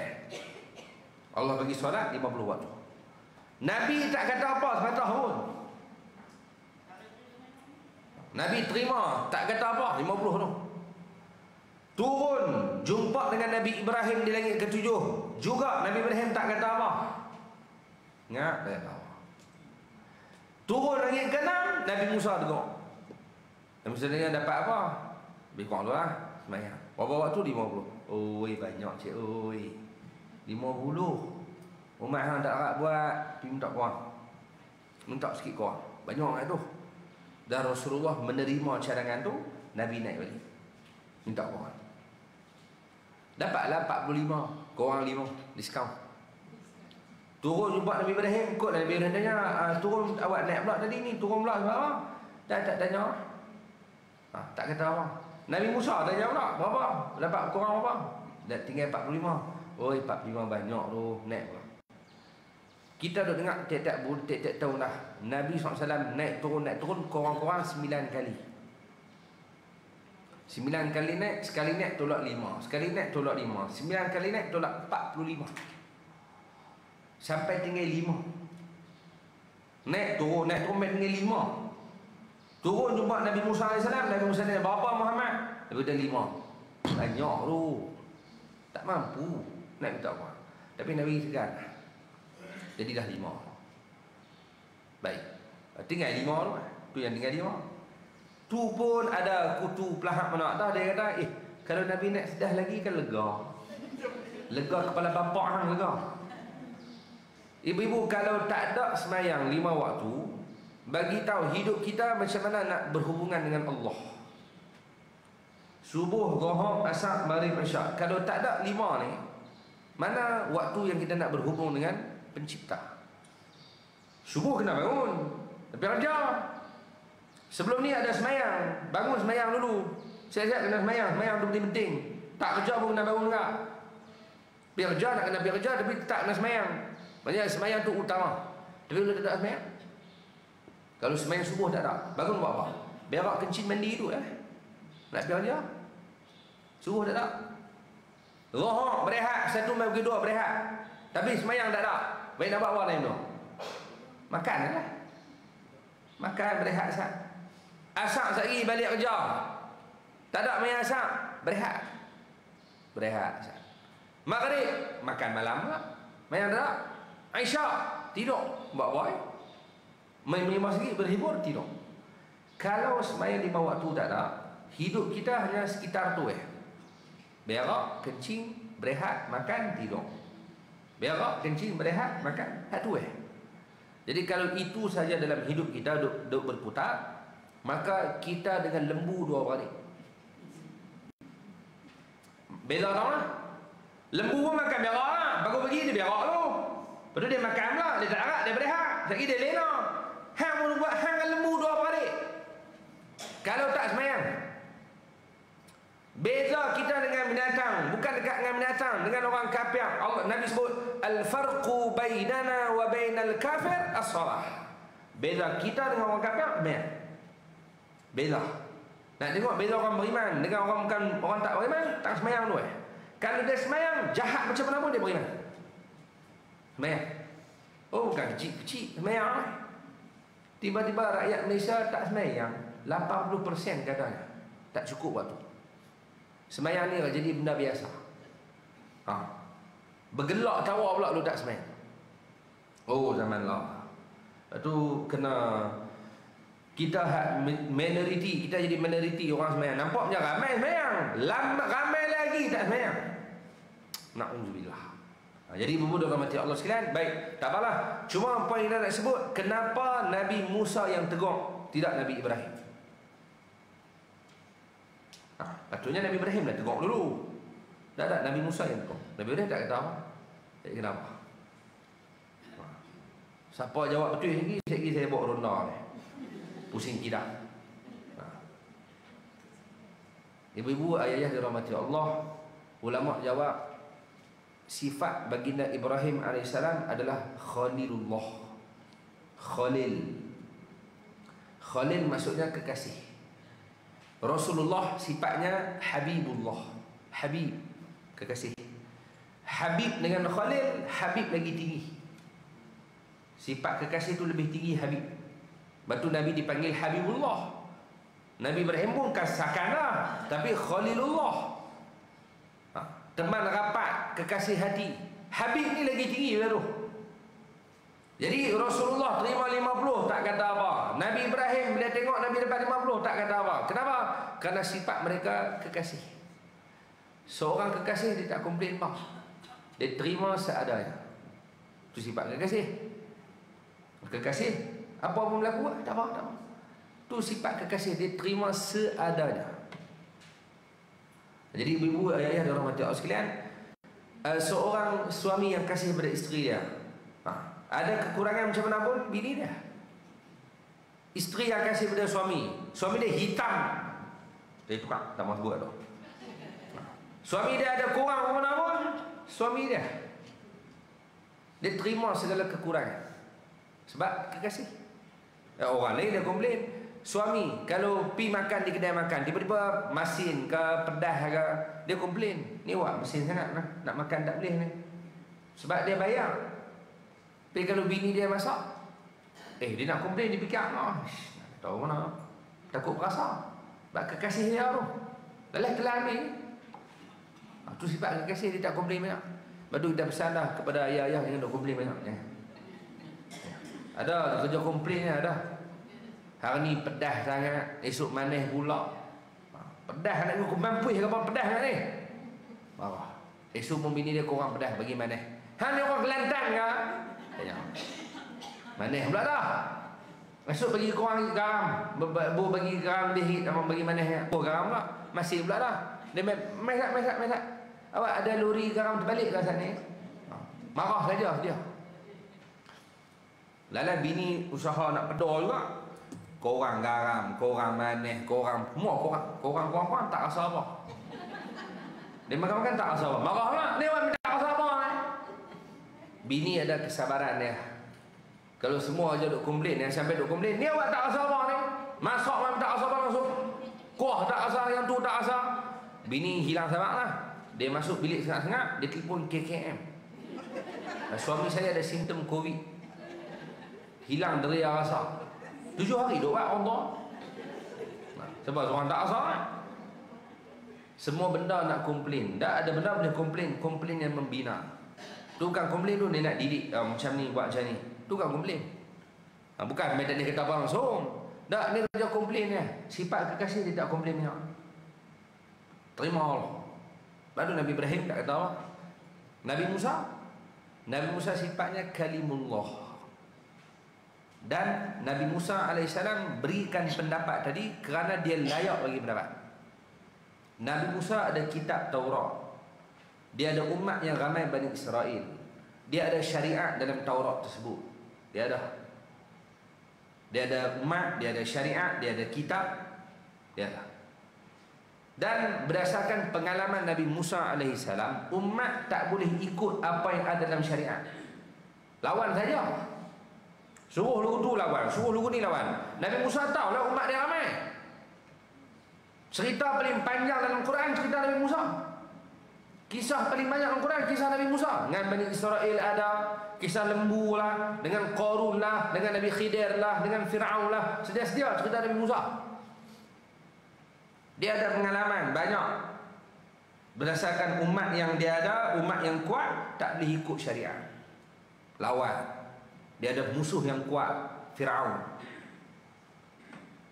Allah bagi solat 50 waktu. Nabi tak kata apa sepatah pun. Nabi terima, tak kata apa 50 tu. Turun jumpa dengan Nabi Ibrahim di langit ke-7, juga Nabi Ibrahim tak kata apa. Ingat tak kata apa. Turun langit ke-6, Nabi Musa tengok. Nabi Musa tengok dapat apa? Lebih kurang tu lah semayang. Berapa waktu? 50. Oi banyak cik oi. 50. Umat hang tak harap buat, pergi minta kurang. Minta sikit kurang. Banyak kat tu. Dan Rasulullah menerima cadangan tu, Nabi naik balik. Minta kurang. Dapatlah 45, kurang 5, diskaun. Turun jumpa Nabi Ibrahim, kot Nabi Ibrahim tanya, turun awak naik pula tadi ni, turun pula sebab apa? Tak tanya. Tak kata apa. Nabi Musa tanya pula, berapa? Dapat kurang berapa? Dah tinggal 45. Oi 45 banyak tu, naik pula. Kita dah dengar tiap-tiap tahun dah Nabi SAW naik turun kurang-kurang 9 kali. 9 kali naik, sekali naik tolak 5, sekali naik tolak 5, 9 kali naik tolak 45. Sampai tinggal 5. Naik turun sampai tinggal 5. Turun jumpa Nabi Musa AS. Nabi Musa tanya, berapa Muhammad? Nabi kata 5. Banyak tu, tak mampu naik minta apa. Tapi Nabi segan, jadi dah 5. Baik, tinggal 5 tu. Tu yang tinggal 5. Tu pun ada kutu pelahap mana tak. Dia kata, kalau Nabi naik sedah lagi kan lega. Lega kepala bapak hang lega. Ibu-ibu, kalau tak ada semayang 5 waktu, bagi tahu hidup kita macam mana nak berhubungan dengan Allah. Subuh, Zuhur, Asar, Maghrib, Isyak. Kalau tak ada 5 ni, mana waktu yang kita nak berhubung dengan Pencipta? Subuh kena bangun, tapi kerja. Sebelum ni ada semayang, bangun semayang dulu. Siap-siap kena semayang tu penting. Tak kerja pun kena bangun juga. Biar kerja nak kena biar kerja, tapi tak kena semayang. Maksudnya semayang tu utama. Tapi kalau tak ada semayang, kalau semayang subuh tak ada, bangun buat apa? Berak kencing mandi tu nak biar kerja. Subuh tak ada. Zuhur berehat, 1 bagi 2 berehat. Tapi semayang tak ada. Baik nak buat apa tu? Makan lah. Makan berehat sat. Asar sekali balik kerja. Tak ada main asar, berehat. Berehat. Maghrib, makan malam lah. Main ada. Aisyah, tidur. Buat boy. Main lima sikit, berhibur, tidur. Kalau semayang 5 waktu tak ada, hidup kita hanya sekitar tu berak, kencing, berehat, makan, tidur. Berak, kencing, berehat, makan, tu Jadi kalau itu saja dalam hidup kita duk berputar, maka kita dengan lembu 2 kali. Beza tak lah. Lembu pun makan berak lah. Baru pergi dia berak tu. Lepas tu dia makan pula. Dia tak larat, dia berehat. Sekali dia lena. Hang pun buat hang dengan lembu 2 kali. Kalau tak semayang. Beza kita dengan binatang. Bukan dekat dengan binatang. Dengan orang kafir. Allah, Nabi sebut al-farqu bainana wa bainal kafir as-salah. Beza kita dengan orang kafir, beza. Nak tengok beza orang beriman dengan orang bukan orang tak beriman, tak semayang tu Kalau dia semayang, jahat macam mana pun dia beriman. Semayang. Oh, bukan kecil-kecil semayang. Tiba-tiba rakyat Malaysia tak semayang, 80% katanya. Tak cukup waktu. Semayang ni jadi benda biasa. Bergelak tawa pula lu tak semayang. Oh, zaman lah. Lepas tu kena kita minoriti, kita jadi minoriti orang semayang. Nampak macam ramai semayang, ramai lagi tak semayang. Na'udzubillah. Jadi berbudak rahmati Allah sekalian. Baik, tak apalah. Cuma poin kita nak sebut, kenapa Nabi Musa yang tegur, tidak Nabi Ibrahim? Patutnya Nabi Ibrahim dah tegur dulu. Tak, Nabi Musa yang tegur. Nabi Ibrahim tak kata apa. Tak kenapa. Siapa jawab betul lagi, saya bawa ronda ni. Pusing tidak. Ibu-ibu, ayah-ayah dirahmati Allah, ulama jawab sifat baginda Ibrahim AS adalah Khalilullah. Khalil maksudnya kekasih. Rasulullah sifatnya Habibullah. Habib, kekasih. Habib dengan Khalil, Habib lagi tinggi. Sifat kekasih itu lebih tinggi Habib. Batu Nabi dipanggil Habibullah. Nabi Ibrahim pun sakanah, tapi Khalilullah. Teman rapat, kekasih hati. Habib ni lagi tinggi baru. Jadi Rasulullah terima 50 tak kata apa. Nabi Ibrahim bila tengok Nabi dapat 50 tak kata apa. Kenapa? Karena sifat mereka kekasih. Seorang kekasih dia tak komplain apa. Dia terima seadanya. Itu sifat kekasih. Kekasih apa pun berlaku, tak apa. Itu sifat kekasih, dia terima seadanya. Jadi ibu-ibu, ayah-ayah dan rahmati Allah sekalian, seorang suami yang kasih pada isteri dia, ada kekurangan macam mana pun, bini dia. Isteri yang kasih pada suami dia hitam, dia tukar, tak mahu sebut tu. Suami dia ada kurang apa mana pun, suami dia terima segala kekurangan. Sebab kekasih. Orang lain dia komplain. Suami kalau pi makan di kedai makan, tiba-tiba masin ke pedas ke, dia komplain, ni wak masin sangat lah, nak makan tak boleh ni. Sebab dia bayar. Tapi kalau bini dia masak, dia nak komplain, dia fikir tahu mana, takut berasa. Sebab kekasih dia tu lelah telah ambil. Itu sifat kekasih, dia tak komplain banyak. Lepas tu kita pesan dah kepada ayah-ayah yang nak komplain banyak. Ada kerja komplain ada. Hari ni pedas sangat, esok manis pula. Pedas nak aku mampu ke apa pedas nak ni? Esok pun bini dia kurang pedas bagi manis. Hang ni orang Kelantan ke? Manis pula dah. Esok bagi kurang garam, bagi garam dihit sama bagi manis. Garam pula. Masih pula dah. Dia mesak. Awak ada lori garam terbalik ke sana ni? Marah saja dia. Lala bini usaha nak pedol juga. Korang garam, korang manis, korang semua korang tak rasa apa. Dia makan tak rasa apa. Marah pula, ni awak tak rasa apa ni. Bini ada kesabaran dia. Kalau semua aja duk komplain, yang sampai duk komplain, ni awak tak rasa apa ni. Masak memang tak rasa apa langsung. Kuah tak rasa, yang tu tak rasa. Bini hilang sabar lah. Dia masuk bilik sengak-sengak, dia telefon KKM. Suami saya ada simptom COVID. Hilang deria rasa. 7 hari duk buat Allah. Sebab seorang tak rasa kan? Semua benda nak komplain. Tak ada benda boleh komplain. Komplain yang membina. Tukang komplain tu dia nak didik. Macam ni, buat macam ni. Tukang komplain. Bukan medan dia kata apa langsung. Tak, ni dia komplain dia. Sifat kekasih dia tak komplain banyak. Terima Allah. Baru Nabi Ibrahim tak kata apa. Nabi Musa sifatnya kalimullah. Dan Nabi Musa AS berikan pendapat tadi kerana dia layak bagi pendapat. Nabi Musa ada kitab Taurat. Dia ada umat yang ramai Bani Israel. Dia ada syariat dalam Taurat tersebut. Dia ada umat, dia ada syariat, dia ada kitab. Dia ada. Dan berdasarkan pengalaman Nabi Musa AS, umat tak boleh ikut apa yang ada dalam syariat. Lawan saja. Suruh lugu tu lawan, suruh lugu ni lawan. Nabi Musa tahu lah umat dia ramai. Cerita paling panjang dalam Quran cerita Nabi Musa. Kisah paling banyak dalam Quran kisah Nabi Musa. Dengan Bani Israel ada, kisah lembu lah, dengan Qarun lah, dengan Nabi Khidir lah, dengan Fir'aun lah. Sedia-sedia cerita Nabi Musa. Dia ada pengalaman banyak. Berdasarkan umat yang dia ada, umat yang kuat tak boleh ikut syariat. Lawan. Dia ada musuh yang kuat, Fir'aun.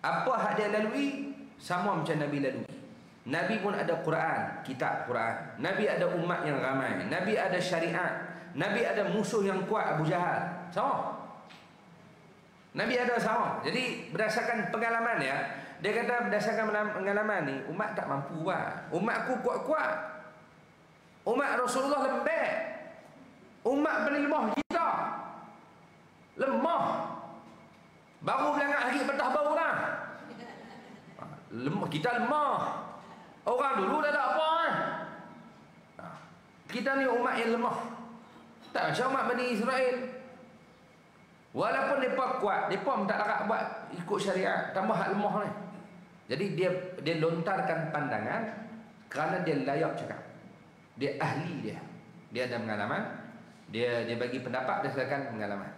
Apa hak dia lalui? Sama macam Nabi lalui. Nabi pun ada Quran, kitab Quran. Nabi ada umat yang ramai. Nabi ada syariat. Nabi ada musuh yang kuat, Abu Jahal. Sama. Nabi ada sama. Jadi berdasarkan pengalaman ya, dia kata berdasarkan pengalaman ni, umat tak mampu buat. Umat aku kuat-kuat. Umat Rasulullah lembek. Umat paling lemah kita. Lemah. Baru belangak hari petah baru lah. Lemah, kita lemah. Orang dulu dah ada apa kita ni umat yang lemah. Tak macam umat Bani Israel. Walaupun mereka kuat, mereka pun tak larat buat ikut syariat. Tambah hak lemah ni. Jadi dia lontarkan pandangan kerana dia layak cakap. Dia ahli dia. Dia ada pengalaman. Dia bagi pendapat berdasarkan pengalaman.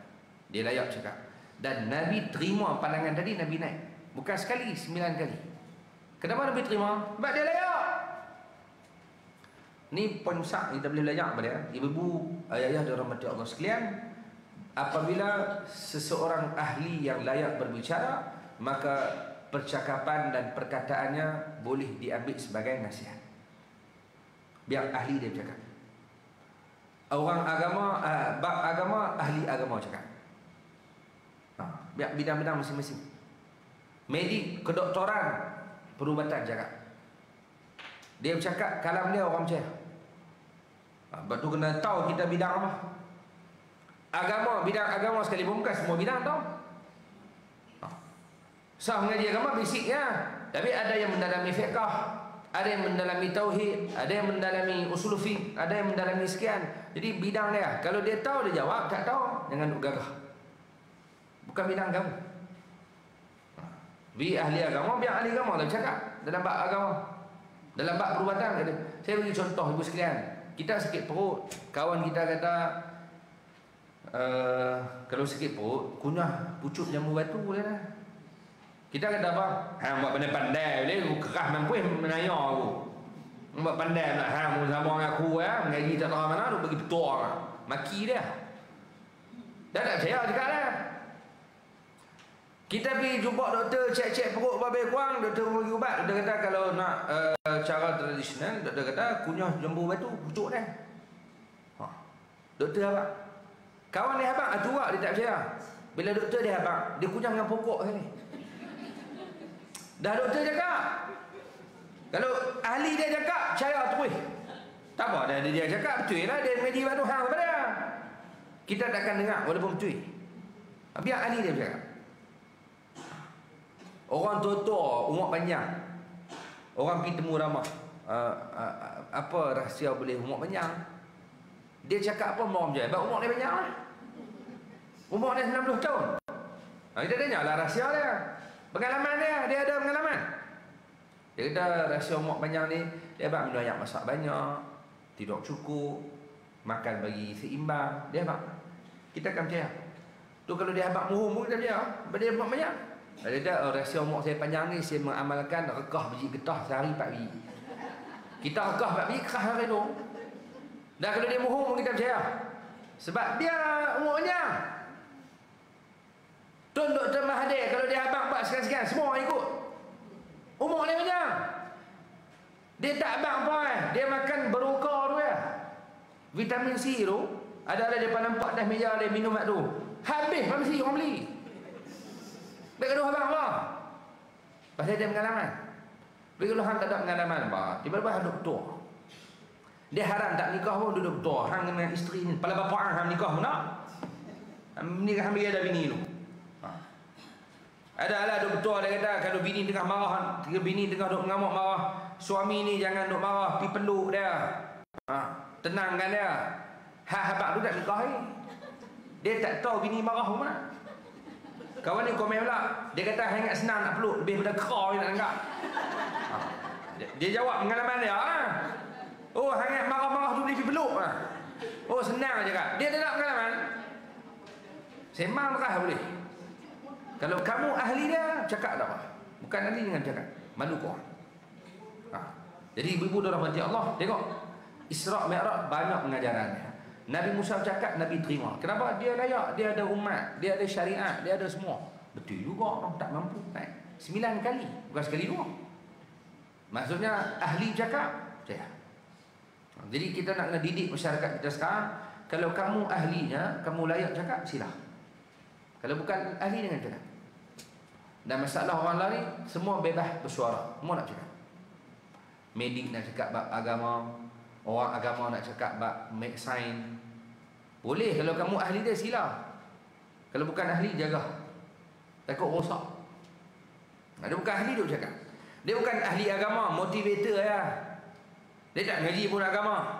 Dia layak cakap. Dan Nabi terima pandangan tadi, Nabi naik. Bukan sekali, 9 kali. Kenapa Nabi terima? Sebab dia layak. Ni poin besar kita boleh belajar pada ibu-ibu, ayah-ayah dirahmati Allah sekalian. Apabila seseorang ahli yang layak berbicara, maka percakapan dan perkataannya boleh diambil sebagai nasihat. Biar ahli dia bercakap. Orang agama, bab agama, ahli agama cakap. Biar bidang-bidang masing-masing. Medik, kedoktoran, perubatan cakap. Dia bercakap, kalam dia orang percaya. Sebab tu kena tahu kita bidang apa. Agama, bidang agama sekalipun bukan semua bidang tahu. Sah mengaji agama basicnya. Tapi ada yang mendalami fiqh, ada yang mendalami tauhid, ada yang mendalami usul fiqh, ada yang mendalami sekian. Jadi bidang dia. Kalau dia tahu dia jawab, tak tahu jangan duk gagah. Bukan bidang kamu. Biar ahli agama, biar ahli agama lah bercakap dalam bab agama. Dalam bab perubatan kata. Saya bagi contoh ibu sekalian. Kita sakit perut, kawan kita kata kalau sakit perut, kunyah pucuk jambu batu boleh lah. Kita kata apa? Hang buat pandai-pandai boleh, kerah mampu menanya aku. Buat pandai nak hang sama dengan aku mengaji tak tahu mana, tu bagi petua maki dia. Dah tak percaya cakap dah. Kita pergi jumpa doktor, cek-cek perut babai kurang, doktor bagi ubat. Doktor kata kalau nak cara tradisional, doktor kata kunyah jambu batu, pucuk dah. Doktor apa? Kawan dia habaq, acurak dia tak percaya. Bila doktor dia habaq, dia kunyah dengan pokok ni. Dah doktor cakap. Kalau ahli dia cakap, percaya terus. Tak apa, dia cakap betul lah, dia mengaji batu hang pada dia. Kita takkan dengar walaupun betul. Biar ahli dia bercakap. Orang tua-tua, umur panjang. Orang pergi temu ramah. Apa rahsia boleh umur panjang? Dia cakap apa mau je? Sebab umur dia panjang lah. Umur dia 90 tahun. Kita tanya lah rahsia dia. Pengalaman dia ada pengalaman. Dia kata rahsia umur panjang ni, dia abang minum air masak banyak, tidur cukup, makan bagi seimbang. Dia abang. Kita akan percaya. Tu kalau dia abang muhum pun kita percaya. Sebab dia umur panjang. Dia kata rahsia umur saya panjang ni, saya mengamalkan rekah biji getah sehari 4 biji. Kita rekah bab ni kerah hari tu. Dan kalau dia mohon pun kita percaya. Sebab dia umurnya. Tun Dr. Mahathir kalau dia abang buat sekian-sekian semua ikut. Umur dia banyak. Dia tak abang apa dia makan beruka tu ya. Vitamin C tu ada depan nampak dah meja dia minum mak tu. Habis farmasi orang beli. Dia kata abang apa? Pasal dia pengalaman. Tapi kalau hang tak ada pengalaman apa, tiba-tiba hang doktor. Dia haram tak nikah pun duduk doktor. Hang dengan isteri ni, kepala bapa hang nikah pun nak. Nikah hang ada bini tu. Ada lah doktor dia kata kalau bini tengah marah, bini tengah duk mengamuk marah, suami ni jangan duk marah, pi peluk dia. Tenangkan dia. Habaq tu tak nikah ni. Dia tak tahu bini marah pun mana. Kawan ni komen pula, dia kata hang ingat senang nak peluk, lebih daripada kera ni nak anggap. Dia jawab pengalaman dia. Oh, hang ingat marah-marah tu boleh pi peluk. Oh, senang je kak. Dia tak nak pengalaman. Sembang terah boleh. Kalau kamu ahli dia, cakap tak apa. Bukan ahli dengan cakap. Malu kau. Jadi ibu-ibu dalam hati Allah, tengok. Isra' Mi'raj banyak pengajarannya. Nabi Musa cakap, Nabi terima. Kenapa? Dia layak, dia ada umat, dia ada syariat, dia ada semua. Betul juga orang tak mampu. 9 kali, bukan sekali dua. Maksudnya ahli cakap, percaya. Jadi kita nak kena didik masyarakat kita sekarang. Kalau kamu ahlinya, kamu layak cakap, sila. Kalau bukan ahli dengan cakap. Dan masalah orang lain, semua bebas bersuara. Semua nak cakap. Medik nak cakap bab agama, orang agama nak cakap bab make sign. Boleh kalau kamu ahli dia, sila. Kalau bukan ahli, jaga. Takut rosak. Dia bukan ahli, dia cakap. Dia bukan ahli agama, motivator ya. Dia tak ngaji pun agama.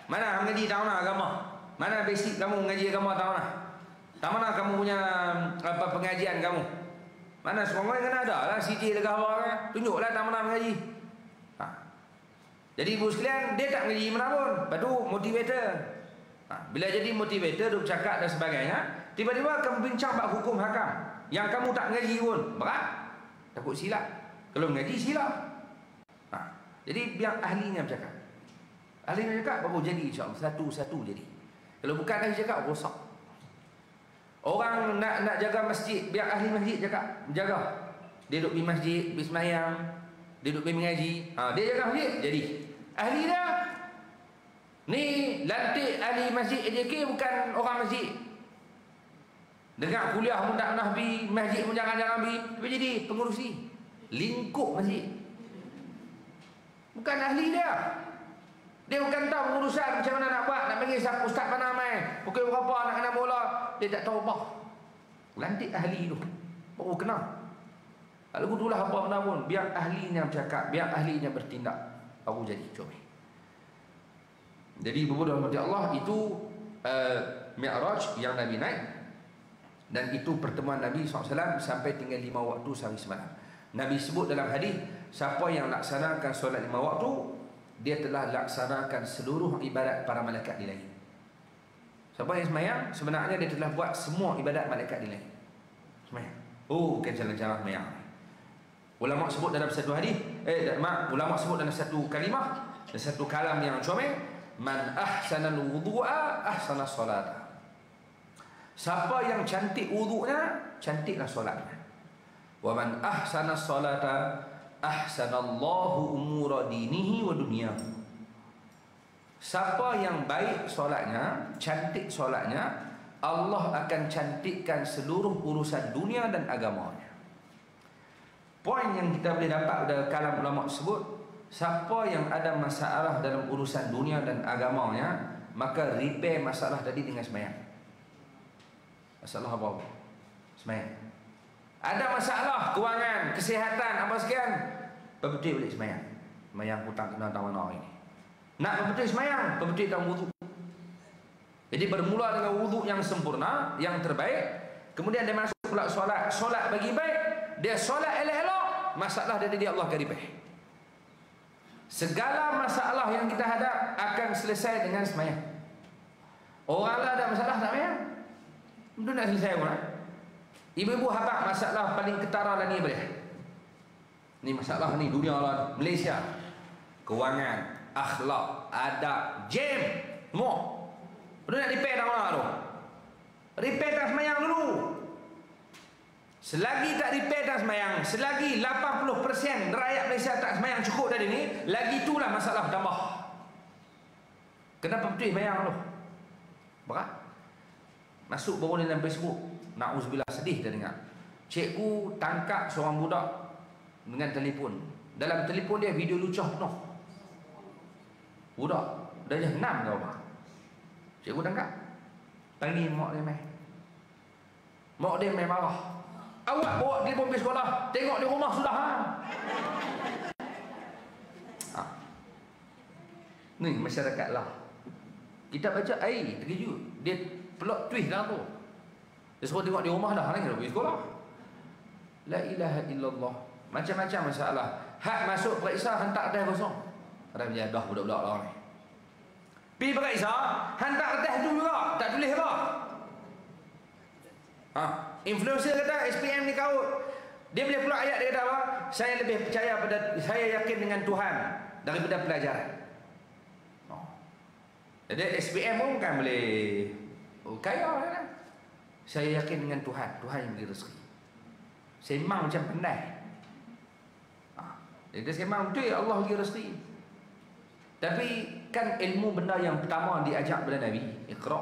Mana ngaji tahu nak agama? Mana basic kamu ngaji agama tahu nak? Tak mana kamu punya apa pengajian kamu? Mana semua orang kena ada lah CJ dekat awak. Tunjuklah tak mana mengaji. Jadi ibu sekalian, dia tak mengaji mana pun. Lepas tu motivator. Bila jadi motivator, duk cakap dan sebagainya, tiba-tiba kamu bincang bab hukum hakam yang kamu tak mengaji pun. Berat. Takut silap. Kalau mengaji silap. Jadi biar ahlinya bercakap. Ahlinya cakap baru jadi insya-Allah. Satu-satu jadi. Kalau bukan ahli cakap, rosak. Orang nak jaga masjid, biar ahli masjid cakap, jaga. Dia duduk di masjid, pergi sembahyang, dia duduk pergi mengaji, dia jaga masjid, jadi ahli dia. Ni lantik ahli masjid AJK bukan orang masjid. Dengar kuliah pun tak pernah pergi, masjid pun jangan-jangan pergi, tapi jadi pengurusi lingkup masjid. Bukan ahli dia. Dia bukan tahu pengurusan macam mana nak buat, nak panggil siapa ustaz mana mai, pukul berapa nak kena bola, dia tak tahu apa. Lantik ahli tu baru kenal. Lalu itulah apa benda pun, biar ahlinya bercakap, biar ahlinya bertindak, baru jadi comel. Jadi berbuat dalam hati Allah itu Mi'raj yang Nabi naik. Dan itu pertemuan Nabi SAW sampai tinggal 5 waktu sehari semalam. Nabi sebut dalam hadis, siapa yang laksanakan solat 5 waktu, dia telah laksanakan seluruh ibadat para malaikat di langit. Siapa yang semayang, sebenarnya dia telah buat semua ibadat malaikat di langit. Semayang. Oh, bukan jalan-jalan semayang. Ulama sebut dalam satu hadis, ulama sebut dalam satu kalimah, dan satu kalam yang comel, man ahsanal wudu'a ahsana salata. Siapa yang cantik wudu'nya, cantiklah solatnya. Wa man ahsana salata ahsanallahu umura dinihi wa dunyahu. Siapa yang baik solatnya, cantik solatnya, Allah akan cantikkan seluruh urusan dunia dan agamanya. Poin yang kita boleh dapat dari kalam ulama tersebut, siapa yang ada masalah dalam urusan dunia dan agamanya, maka repair masalah tadi dengan sembahyang. Masalah apa? Sembahyang. Ada masalah kewangan, kesihatan, apa sekian, berbetul balik sembahyang. Sembahyang hutang kena tahu mana ini. Nak berbetul sembahyang, berbetul dalam wuduk. Jadi bermula dengan wuduk yang sempurna, yang terbaik, kemudian dia masuk pula solat. Solat bagi baik, dia solat elok-elok, masalah dari Allah akan repair. Segala masalah yang kita hadap akan selesai dengan sembahyang. Orang lah ada masalah tak sembahyang, itu nak selesai pun. Ibu-ibu habaq masalah paling ketara lah ni boleh. Ni masalah ni dunia lah, Malaysia. kewangan, akhlak, adab, jam, semua. Lu nak repair dah orang tu. Repair tak semayang dulu. Selagi tak repair tak semayang, selagi 80% rakyat Malaysia tak semayang cukup tadi ni, lagi itulah masalah bertambah. Kenapa betul semayang tu? Berat. Masuk baru ni dalam Facebook, na'udzubillah, sedih dah dengar. Cikgu tangkap seorang budak dengan telefon. Dalam telefon dia video lucah penuh. Budak darjah 6 ke apa. Cikgu tangkap. Panggil mak dia mai. Mak dia mai marah. Awak bawa telefon pergi sekolah, tengok di rumah sudah ha. Ni masyarakat lah. Kita baca terkejut. Dia plot twist lah tu. Dia suruh tengok di rumah dah, lagi dah pergi sekolah. La ilaha illallah. Macam-macam masalah. Hak masuk periksa hantar atas kosong. Ada menjadah budak-budak lah ni. Pergi periksa, hantar atas tu juga, tak tulis apa. Influencer kata SPM ni kaut. Dia boleh keluar ayat, dia kata apa? Saya lebih percaya pada, saya yakin dengan Tuhan daripada pelajaran. Jadi SPM pun kan boleh kaya kan? Saya yakin dengan Tuhan, Tuhan yang beri rezeki. Sembang macam pandai. Dia sembang betul, Allah beri rezeki. Tapi kan ilmu benda yang pertama diajak pada Nabi, Iqra.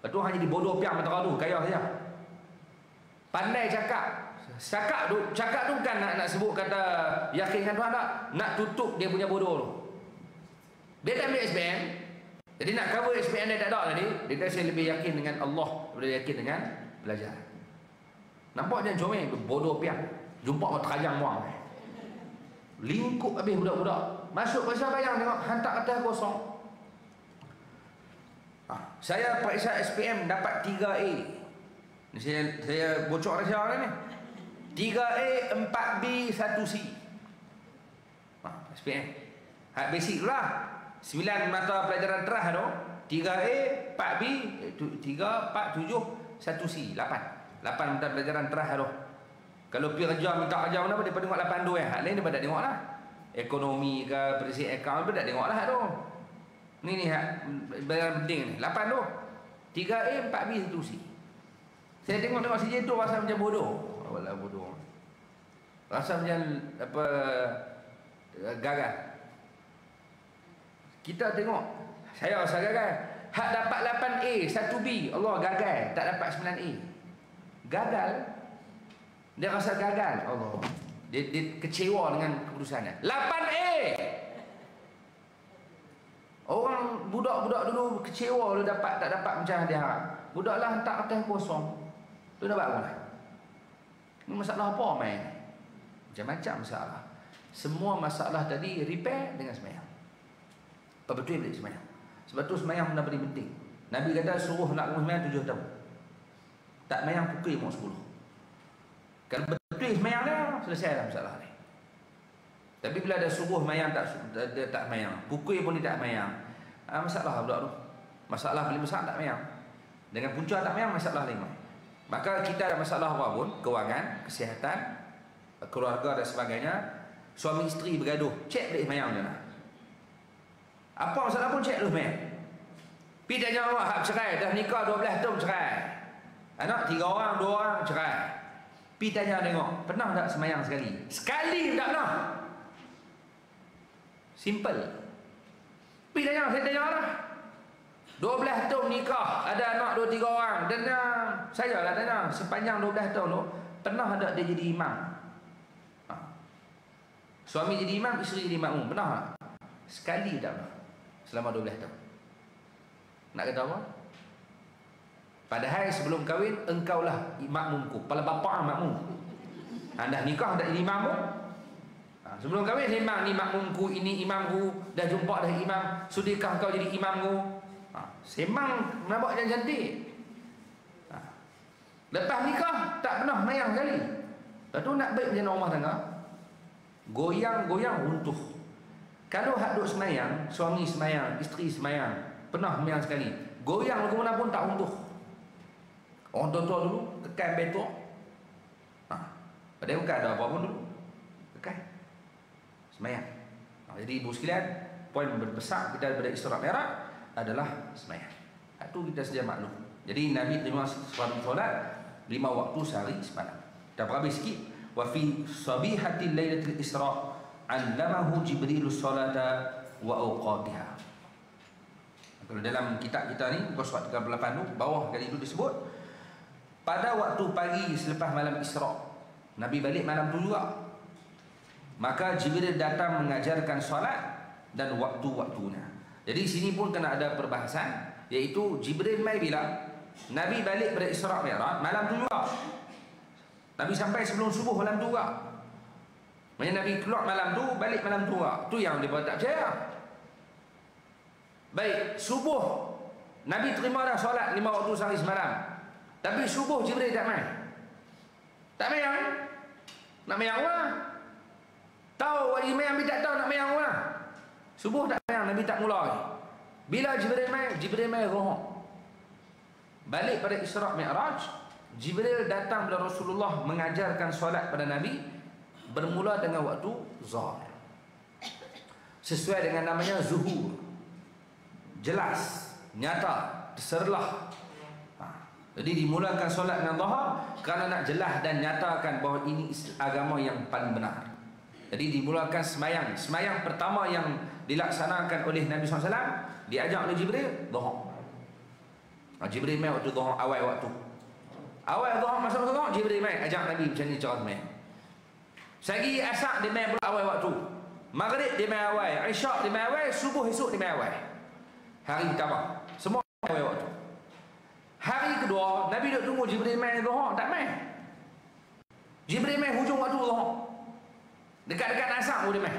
Lepas tu hanya dibodoh piang mentera tu, kaya saja. Pandai cakap. Cakap tu bukan nak sebut kata yakin dengan Tuhan tak. Nak tutup dia punya bodoh tu. Dia tak ambil SPM. Jadi nak cover SPM dia tak ada tadi. Dia kata saya lebih yakin dengan Allah daripada yakin dengan pelajaran. Nampak dia comel, bodoh piang. Jumpa orang terajang muang. Lingkup habis budak-budak. Masuk periksa bayang tengok, hantar atas kosong. Saya periksa SPM dapat 3A. Ni saya bocor rahsia ni. 3A, 4B, 1C. SPM. Hak basic tu lah. 9 mata pelajaran terah tu. 3A, 4B, 3, 4, 7, 1C. 8 mata pelajaran terah tu. Kalau pergi kerja minta kerja mana pun dia tengok 8 tu hak lain dia tak tengok lah. Ekonomi ke, perisi akaun pun tak tengok lah tu. Ni hak pelajaran penting ni. 8 tu. 3A, 4B, 1C. Saya tengok CJ tu rasa macam bodoh. Walau bodoh. Rasa macam apa, gagal. Kita tengok, saya rasa gagal. Hak dapat 8A, 1B, Allah gagal, tak dapat 9A. Gagal. Dia rasa gagal. Allah. Dia kecewa dengan keputusannya. 8A. Orang budak-budak dulu kecewa dia tak dapat macam dia harap. Budak lah hantar atas kosong. Tu dapat apa lah? Ini masalah apa main? Macam-macam masalah. Semua masalah tadi repair dengan semayang. Apa betul balik semayang? Sebab tu semayang benda paling penting. Nabi kata suruh nak semayang 7 tahun. Tak semayang pukul mau 10. Kalau betul semayang dia, selesai lah masalah ni. Tapi bila ada suruh semayang tak semayang, pukul pun dia tak semayang, masalah budak tu. Masalah paling besar tak semayang. Dengan punca tak semayang, masalah lain. Maka kita ada masalah apa pun, kewangan, kesihatan, keluarga dan sebagainya, suami isteri bergaduh, cek balik semayang je lah. Apa masalah pun cek dulu semayang. Pergi tanya awak, hak cerai, dah nikah 12 tahun cerai. Anak 3 orang, 2 orang cerai. Pergi tanya tengok, pernah tak semayang sekali? Sekali tak pernah. Simple. Pergi tanya, saya tanya lah. 12 tahun nikah, ada anak 2-3 orang. Dan saya lah tanya, sepanjang 12 tahun tu, pernah tak dia jadi imam? Suami jadi imam, isteri jadi makmum. Pernah tak? Sekali tak pernah. Selama 12 tahun. Nak kata apa? Padahal sebelum kahwin, engkaulah makmumku. Kepala bapa makmum. Dah nikah tak jadi imam pun. Sebelum kahwin sembang, ni makmumku, ini imamku. Dah jumpa dah imam. Sudikah kau jadi imamku? Sembang nampak yang cantik. Lepas nikah tak pernah mayang sekali. Lepas tu nak baik macam rumah tangga, goyang-goyang runtuh. Kalau hak duk semayang, suami semayang, isteri semayang, pernah mayang sekali, goyang lagu mana pun tak runtuh. Orang tua-tua dulu kekal betul. Padahal bukan ada apa pun dulu. Kekal semayang. Jadi ibu sekalian, poin berbesar kita daripada Isra Mi'raj adalah sembahyang. Itu kita sedia maklum. Jadi Nabi terima solat 5 waktu sehari semalam. Kita berhabis sikit. Wa fi sabihatil lailatul Isra 'allamahu Jibril salata wa awqatiha. Kalau dalam kitab kita ni muka surat 38 tu bawah kali itu disebut pada waktu pagi selepas malam Isra, Nabi balik malam tu juga. Maka Jibril datang mengajarkan solat dan waktu-waktunya. Jadi sini pun kena ada perbahasan, iaitu Jibril mai bila Nabi balik pada Isra Mi'raj malam tu juga. Nabi sampai sebelum subuh malam tu juga. Maksudnya Nabi keluar malam tu, balik malam tu juga. Tu yang mereka tak percaya. Baik, subuh Nabi terima dah solat 5 waktu sehari semalam. Tapi subuh Jibril tak mai. Tak mai yang nak mai yang mana? Tahu wajib mai, Nabi tak tahu nak mai yang mana. Subuh tak mai, Nabi tak mulai. Bila Jibril mai roh. Balik pada Isra Mi'raj, Jibril datang kepada Rasulullah mengajarkan solat pada Nabi bermula dengan waktu Zuhur. Sesuai dengan namanya zuhur. Jelas, nyata, terserlah. Jadi dimulakan solat dengan Zuhur kerana nak jelas dan nyatakan bahawa ini agama yang paling benar. Jadi dimulakan semayang. Semayang pertama yang dilaksanakan oleh Nabi SAW diajak oleh Jibril, Zuhur. Jibril mai waktu Zuhur, awal waktu. Awal Zuhur, masa Zuhur, Jibril mai ajak Nabi macam ni cara semayang. Sagi Asar dia mai pula awal waktu. Maghrib dia mai awal, Isyak dia mai awal, subuh esok dia mai awal. Hari pertama semua awal waktu. Hari kedua Nabi duk tunggu Jibril mai Zuhur, tak mai. Jibril mai hujung waktu Zuhur. Dekat-dekat Asar pun dia mai.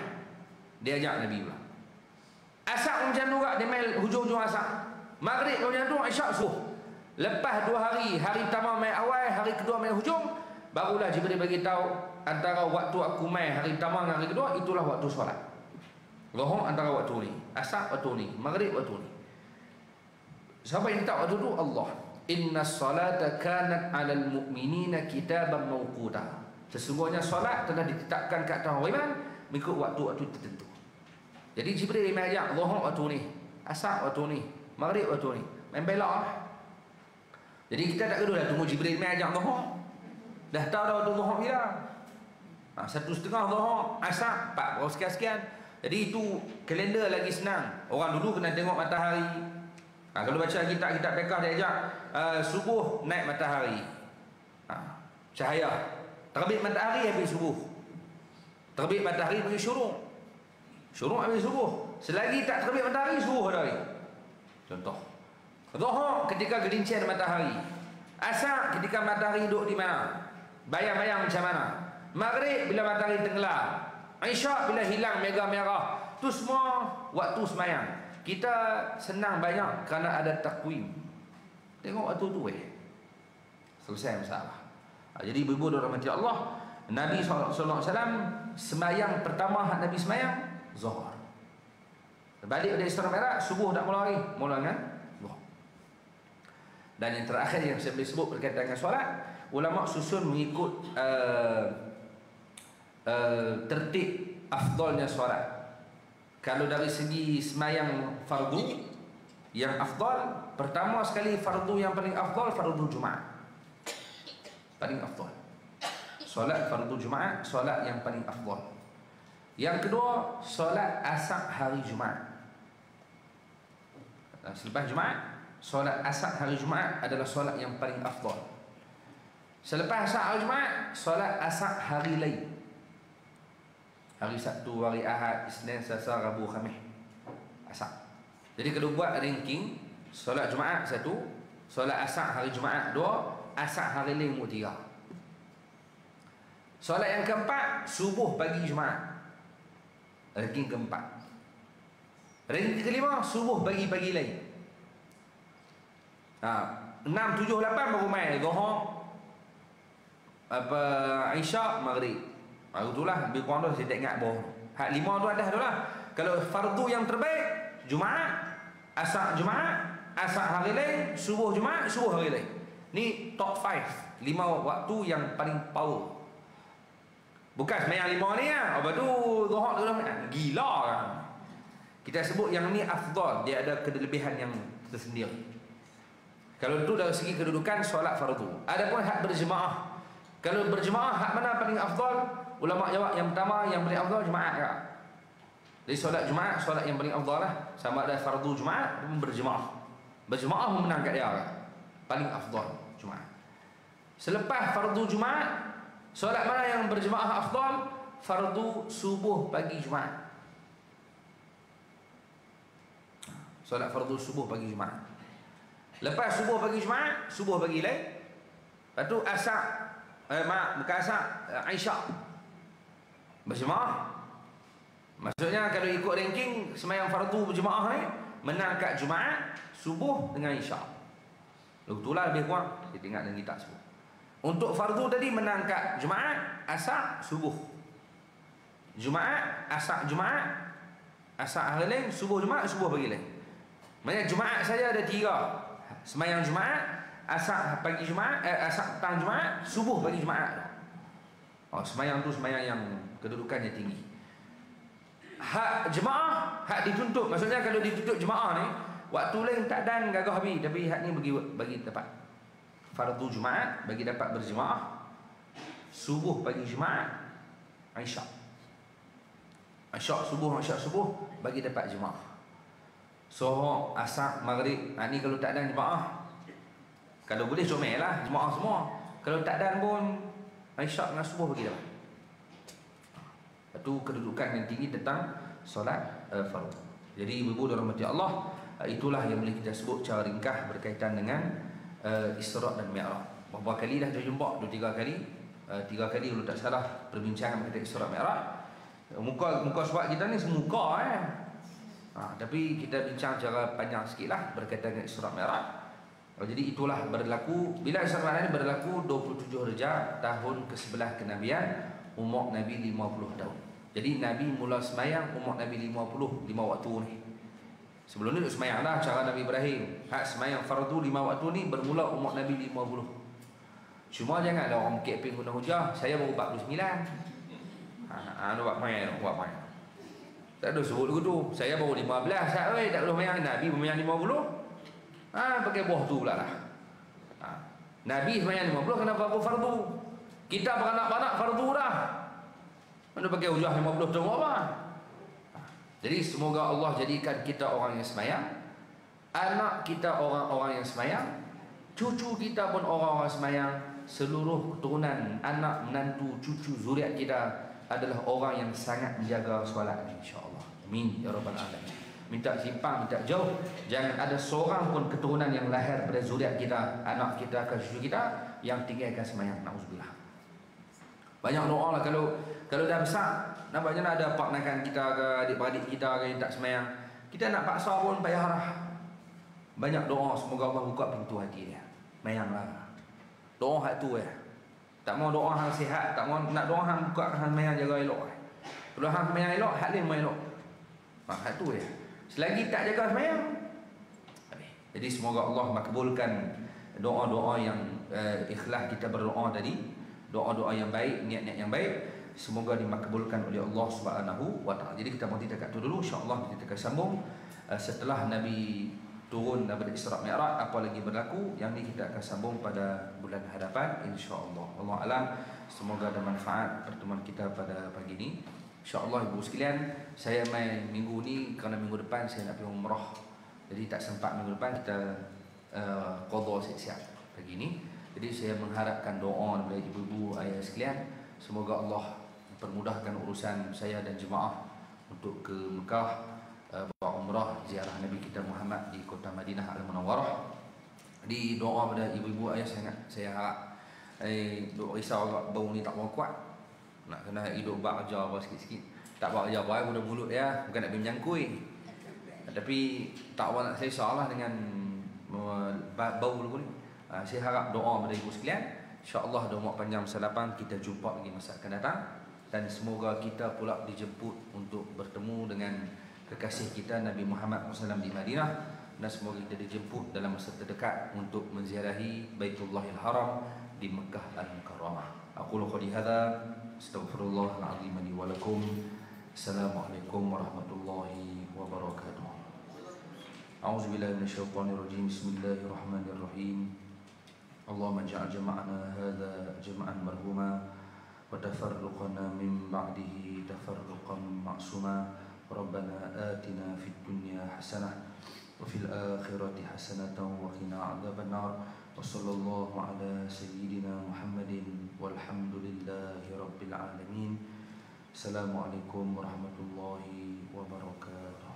Dia ajak Nabi pula. Asar macam tu juga, dia mai hujung-hujung Asar. Maghrib macam tu, Isyak subuh. Lepas 2 hari, hari pertama mai awal, hari kedua mai hujung, barulah Jibril bagi tahu antara waktu aku mai hari pertama dengan hari kedua itulah waktu solat. Zuhur antara waktu ni, Asar waktu ni, Maghrib waktu ni. Siapa yang tahu waktu tu? Allah. Inna salata kanat 'alal mu'minina kitaban mawquta. Sesungguhnya solat telah ditetapkan ke atas orang beriman mengikut waktu-waktu tertentu. Jadi Jibril mai ajak Zuhur waktu ni, Asar waktu ni, Maghrib waktu ni. Main belak lah. Jadi kita tak kedulah tunggu Jibril mai ajak Zuhur. Dah tahu dah waktu Zuhur bila. 1:30 Zuhur, Asar 4 sekian-sekian. Jadi itu kalender lagi senang. Orang dulu kena tengok matahari. Kalau baca kitab-kitab fiqh dia ajak subuh naik matahari. Cahaya. Terbit matahari habis subuh. Terbit matahari pergi syuruk. Syuruk habis subuh. Selagi tak terbit matahari, subuh dah hari. Contoh. Zuhur ketika gelincir matahari. Asar ketika matahari duduk di mana? Bayang-bayang macam mana? Maghrib bila matahari tenggelam. Isyak bila hilang mega merah. Tu semua waktu semayang. Kita senang banyak kerana ada takwim. Tengok waktu tu selesai masalah. Jadi ibu-ibu dirahmati Allah, Nabi SAW semayang pertama Nabi semayang Zuhur. Balik dari Isra Mi'raj, subuh tak mula hari, mula dengan Zuhur. Dan yang terakhir yang saya boleh sebut berkaitan dengan solat, ulama susun mengikut tertib afdalnya solat. Kalau dari segi semayang fardu, yang afdal, pertama sekali fardu yang paling afdal fardu Jumaat. Paling afdal. Solat fardu Jumaat, solat yang paling afdal. Yang kedua, solat Asar hari Jumaat. Selepas Jumaat, solat Asar hari Jumaat adalah solat yang paling afdal. Selepas Asar hari Jumaat, solat Asar hari lain. Hari Sabtu, hari Ahad, Isnin, Selasa, Rabu, Khamis, Asar. Jadi kalau buat ranking, solat Jumaat 1, solat Asar hari Jumaat 2, Asar hari lain 3. Solat yang keempat, subuh pagi Jumaat. Ranking keempat. Ranking kelima, subuh pagi-pagi lain. 6, 7, 8 baru main Zuhur, Isyak, Maghrib. Baru itulah lebih kurang tu saya tak ingat bawah. Hak 5 tu ada tu lah. Kalau fardu yang terbaik Jumaat, Asar Jumaat, Asar hari lain, subuh Jumaat, subuh hari lain. Ni top 5 waktu yang paling power. Bukan semayang 5 ni lah. Apa tu Zuhur tu gila kan. Kita sebut yang ni afdal, dia ada kelebihan yang tersendiri. Kalau itu dari segi kedudukan solat fardu. Adapun hak berjemaah. Kalau berjemaah hak mana paling afdal? Ulama jawab yang pertama yang paling afdal jemaah kan. Jadi solat Jumaat solat yang paling afdal lah. Sama ada fardu Jumaat ataupun berjemaah. Berjemaah memenang kat dia kan. Paling afdal Jumaat. Selepas fardu Jumaat, solat mana yang berjemaah afdal? Fardu subuh pagi Jumaat. Solat fardu subuh pagi Jumaat. Lepas subuh pagi Jumaat, subuh pagi lain. Lepas tu asar, bukan asar, Isyak. Berjemaah. Maksudnya kalau ikut ranking semayang fardu berjemaah ni, menang kat Jumaat, subuh dengan Isyak. Itulah lebih kurang. Kita tengok dalam kitab sebut. Untuk fardu tadi menang kat Jumaat, asar, subuh. Jumaat, asar Jumaat, asar hari lain, subuh Jumaat, subuh pagi lain. Maksudnya Jumaat saja ada 3. Semayang Jumaat, asar pagi Jumaat, asar petang Jumaat, subuh pagi Jumaat. Semayang tu semayang yang kedudukannya tinggi. Hak jemaah, hak dituntut. Maksudnya kalau dituntut jemaah ni, waktu lain tak dan gagah habis, tapi hak ni bagi dapat fardu Jumaat, bagi dapat berjemaah, subuh pagi Jumaat, Isyak. Isyak subuh bagi dapat jemaah. Zuhur, asar, maghrib. Ni kalau tak ada jemaah, kalau boleh comel lah jemaah semua. Kalau tak ada pun Isyak dengan subuh bagi dapat. Itu kedudukan yang tinggi tentang solat fardu. Jadi ibu-ibu dirahmati Allah, itulah yang boleh kita sebut cara ringkas berkaitan dengan Isra' dan Mi'raj. Berapa kali dah kita jumpa? 2-3 kali. 3 kali kalau tak salah perbincangan berkaitan Isra' Mi'raj. Muka surat kita ni semuka tapi kita bincang cara panjang sikit lah berkaitan dengan Isra' Mi'raj. Jadi itulah berlaku, bila Isra' Mi'raj ni berlaku 27 Rejab tahun ke-11 kenabian, umur Nabi 50 tahun. Jadi Nabi mula semayang umur Nabi 50, 5 waktu ni. Sebelum ni semayang dah cara Nabi Ibrahim. Hak semayang fardu 5 waktu ni bermula umur Nabi 50. Cuma janganlah orang keping guna hujah, saya baru 49. Buat main. Tak ada sebut dulu tu. Saya baru 15. Saya tak boleh semayang. Nabi semayang 50. Pakai buah tu pula lah. Nabi semayang 50, kenapa aku fardu? Kita beranak-beranak fardu dah. Mana pakai hujah 50 tahun apa? Jadi semoga Allah jadikan kita orang yang semayang, anak kita orang-orang yang semayang, cucu kita pun orang-orang semayang, seluruh keturunan, anak, menantu, cucu, zuriat kita adalah orang yang sangat menjaga solat ni, insya-Allah. Amin ya rabbal alamin. Minta simpang, minta jauh, jangan ada seorang pun keturunan yang lahir pada zuriat kita, anak kita ke cucu kita yang tinggalkan semayang. Nauzubillah. Banyak doa lah kalau dah besar, nampaknya ada partnerkan kita ke adik-beradik kita ke yang tak semayang, kita nak paksa pun payah lah. Banyak doa semoga Allah buka pintu hati dia. Mayanglah. Doa hak tu tak mau doa hang sihat, tak mau nak doa hang buka hang mayang jaga elok. Kalau hang mayang elok, hak lain mau elok. Hak tu selagi tak jaga semayang. Jadi semoga Allah makbulkan doa-doa yang ikhlas kita berdoa tadi. Doa-doa yang baik, niat-niat yang baik, semoga dimakbulkan oleh Allah Subhanahu wa taala. Jadi kita berhenti dekat tu dulu, insya-Allah kita akan sambung setelah Nabi turun daripada Isra' Mi'raj, apa lagi berlaku, yang ni kita akan sambung pada bulan hadapan, insya-Allah. Allah alam, semoga ada manfaat pertemuan kita pada pagi ini. Insya-Allah ibu sekalian, saya main minggu ni kerana minggu depan saya nak pergi umrah. Jadi tak sempat minggu depan kita qada siap-siap pagi ni. Jadi saya mengharapkan doa daripada ibu-ibu ayah sekalian, semoga Allah mempermudahkan urusan saya dan jemaah untuk ke Mekah, buat umrah ziarah Nabi kita Muhammad di kota Madinah Al-Munawwarah. Di doa pada ibu-ibu ayah saya harap duk risau agak bau ni tak berapa kuat. Nak kena hidup ba'ja apa sikit-sikit. Tak ba'ja apa guna mulut bukan nak pergi menyangkui. Tapi tak apa nak selesa dengan bau dulu ni. Saya harap doa pada ibu sekalian, insya-Allah ada umur panjang masa lapang, kita jumpa lagi masa akan datang, dan semoga kita pula dijemput untuk bertemu dengan kekasih kita Nabi Muhammad SAW di Madinah. dan semoga kita dijemput dalam masa terdekat untuk menziarahi Baitullahil Haram di Mekah Al-Mukarramah. Aqulu qouli hadza astaghfirullahal azim li wa lakum. Assalamualaikum warahmatullahi wabarakatuh. A'udzu billahi minasyaitonir rajim. Bismillahirrahmanirrahim. Allahumma ij'al jama'ana hadza jam'an marhuma wa tafarruqana min ba'dihi tafarruqan ma'suma. Rabbana atina fid dunya hasanah wa fil akhirati hasanatan wa qina adzabannar. Wa sallallahu ala sayyidina Muhammadin walhamdulillahi rabbil alamin. Assalamualaikum warahmatullahi wabarakatuh.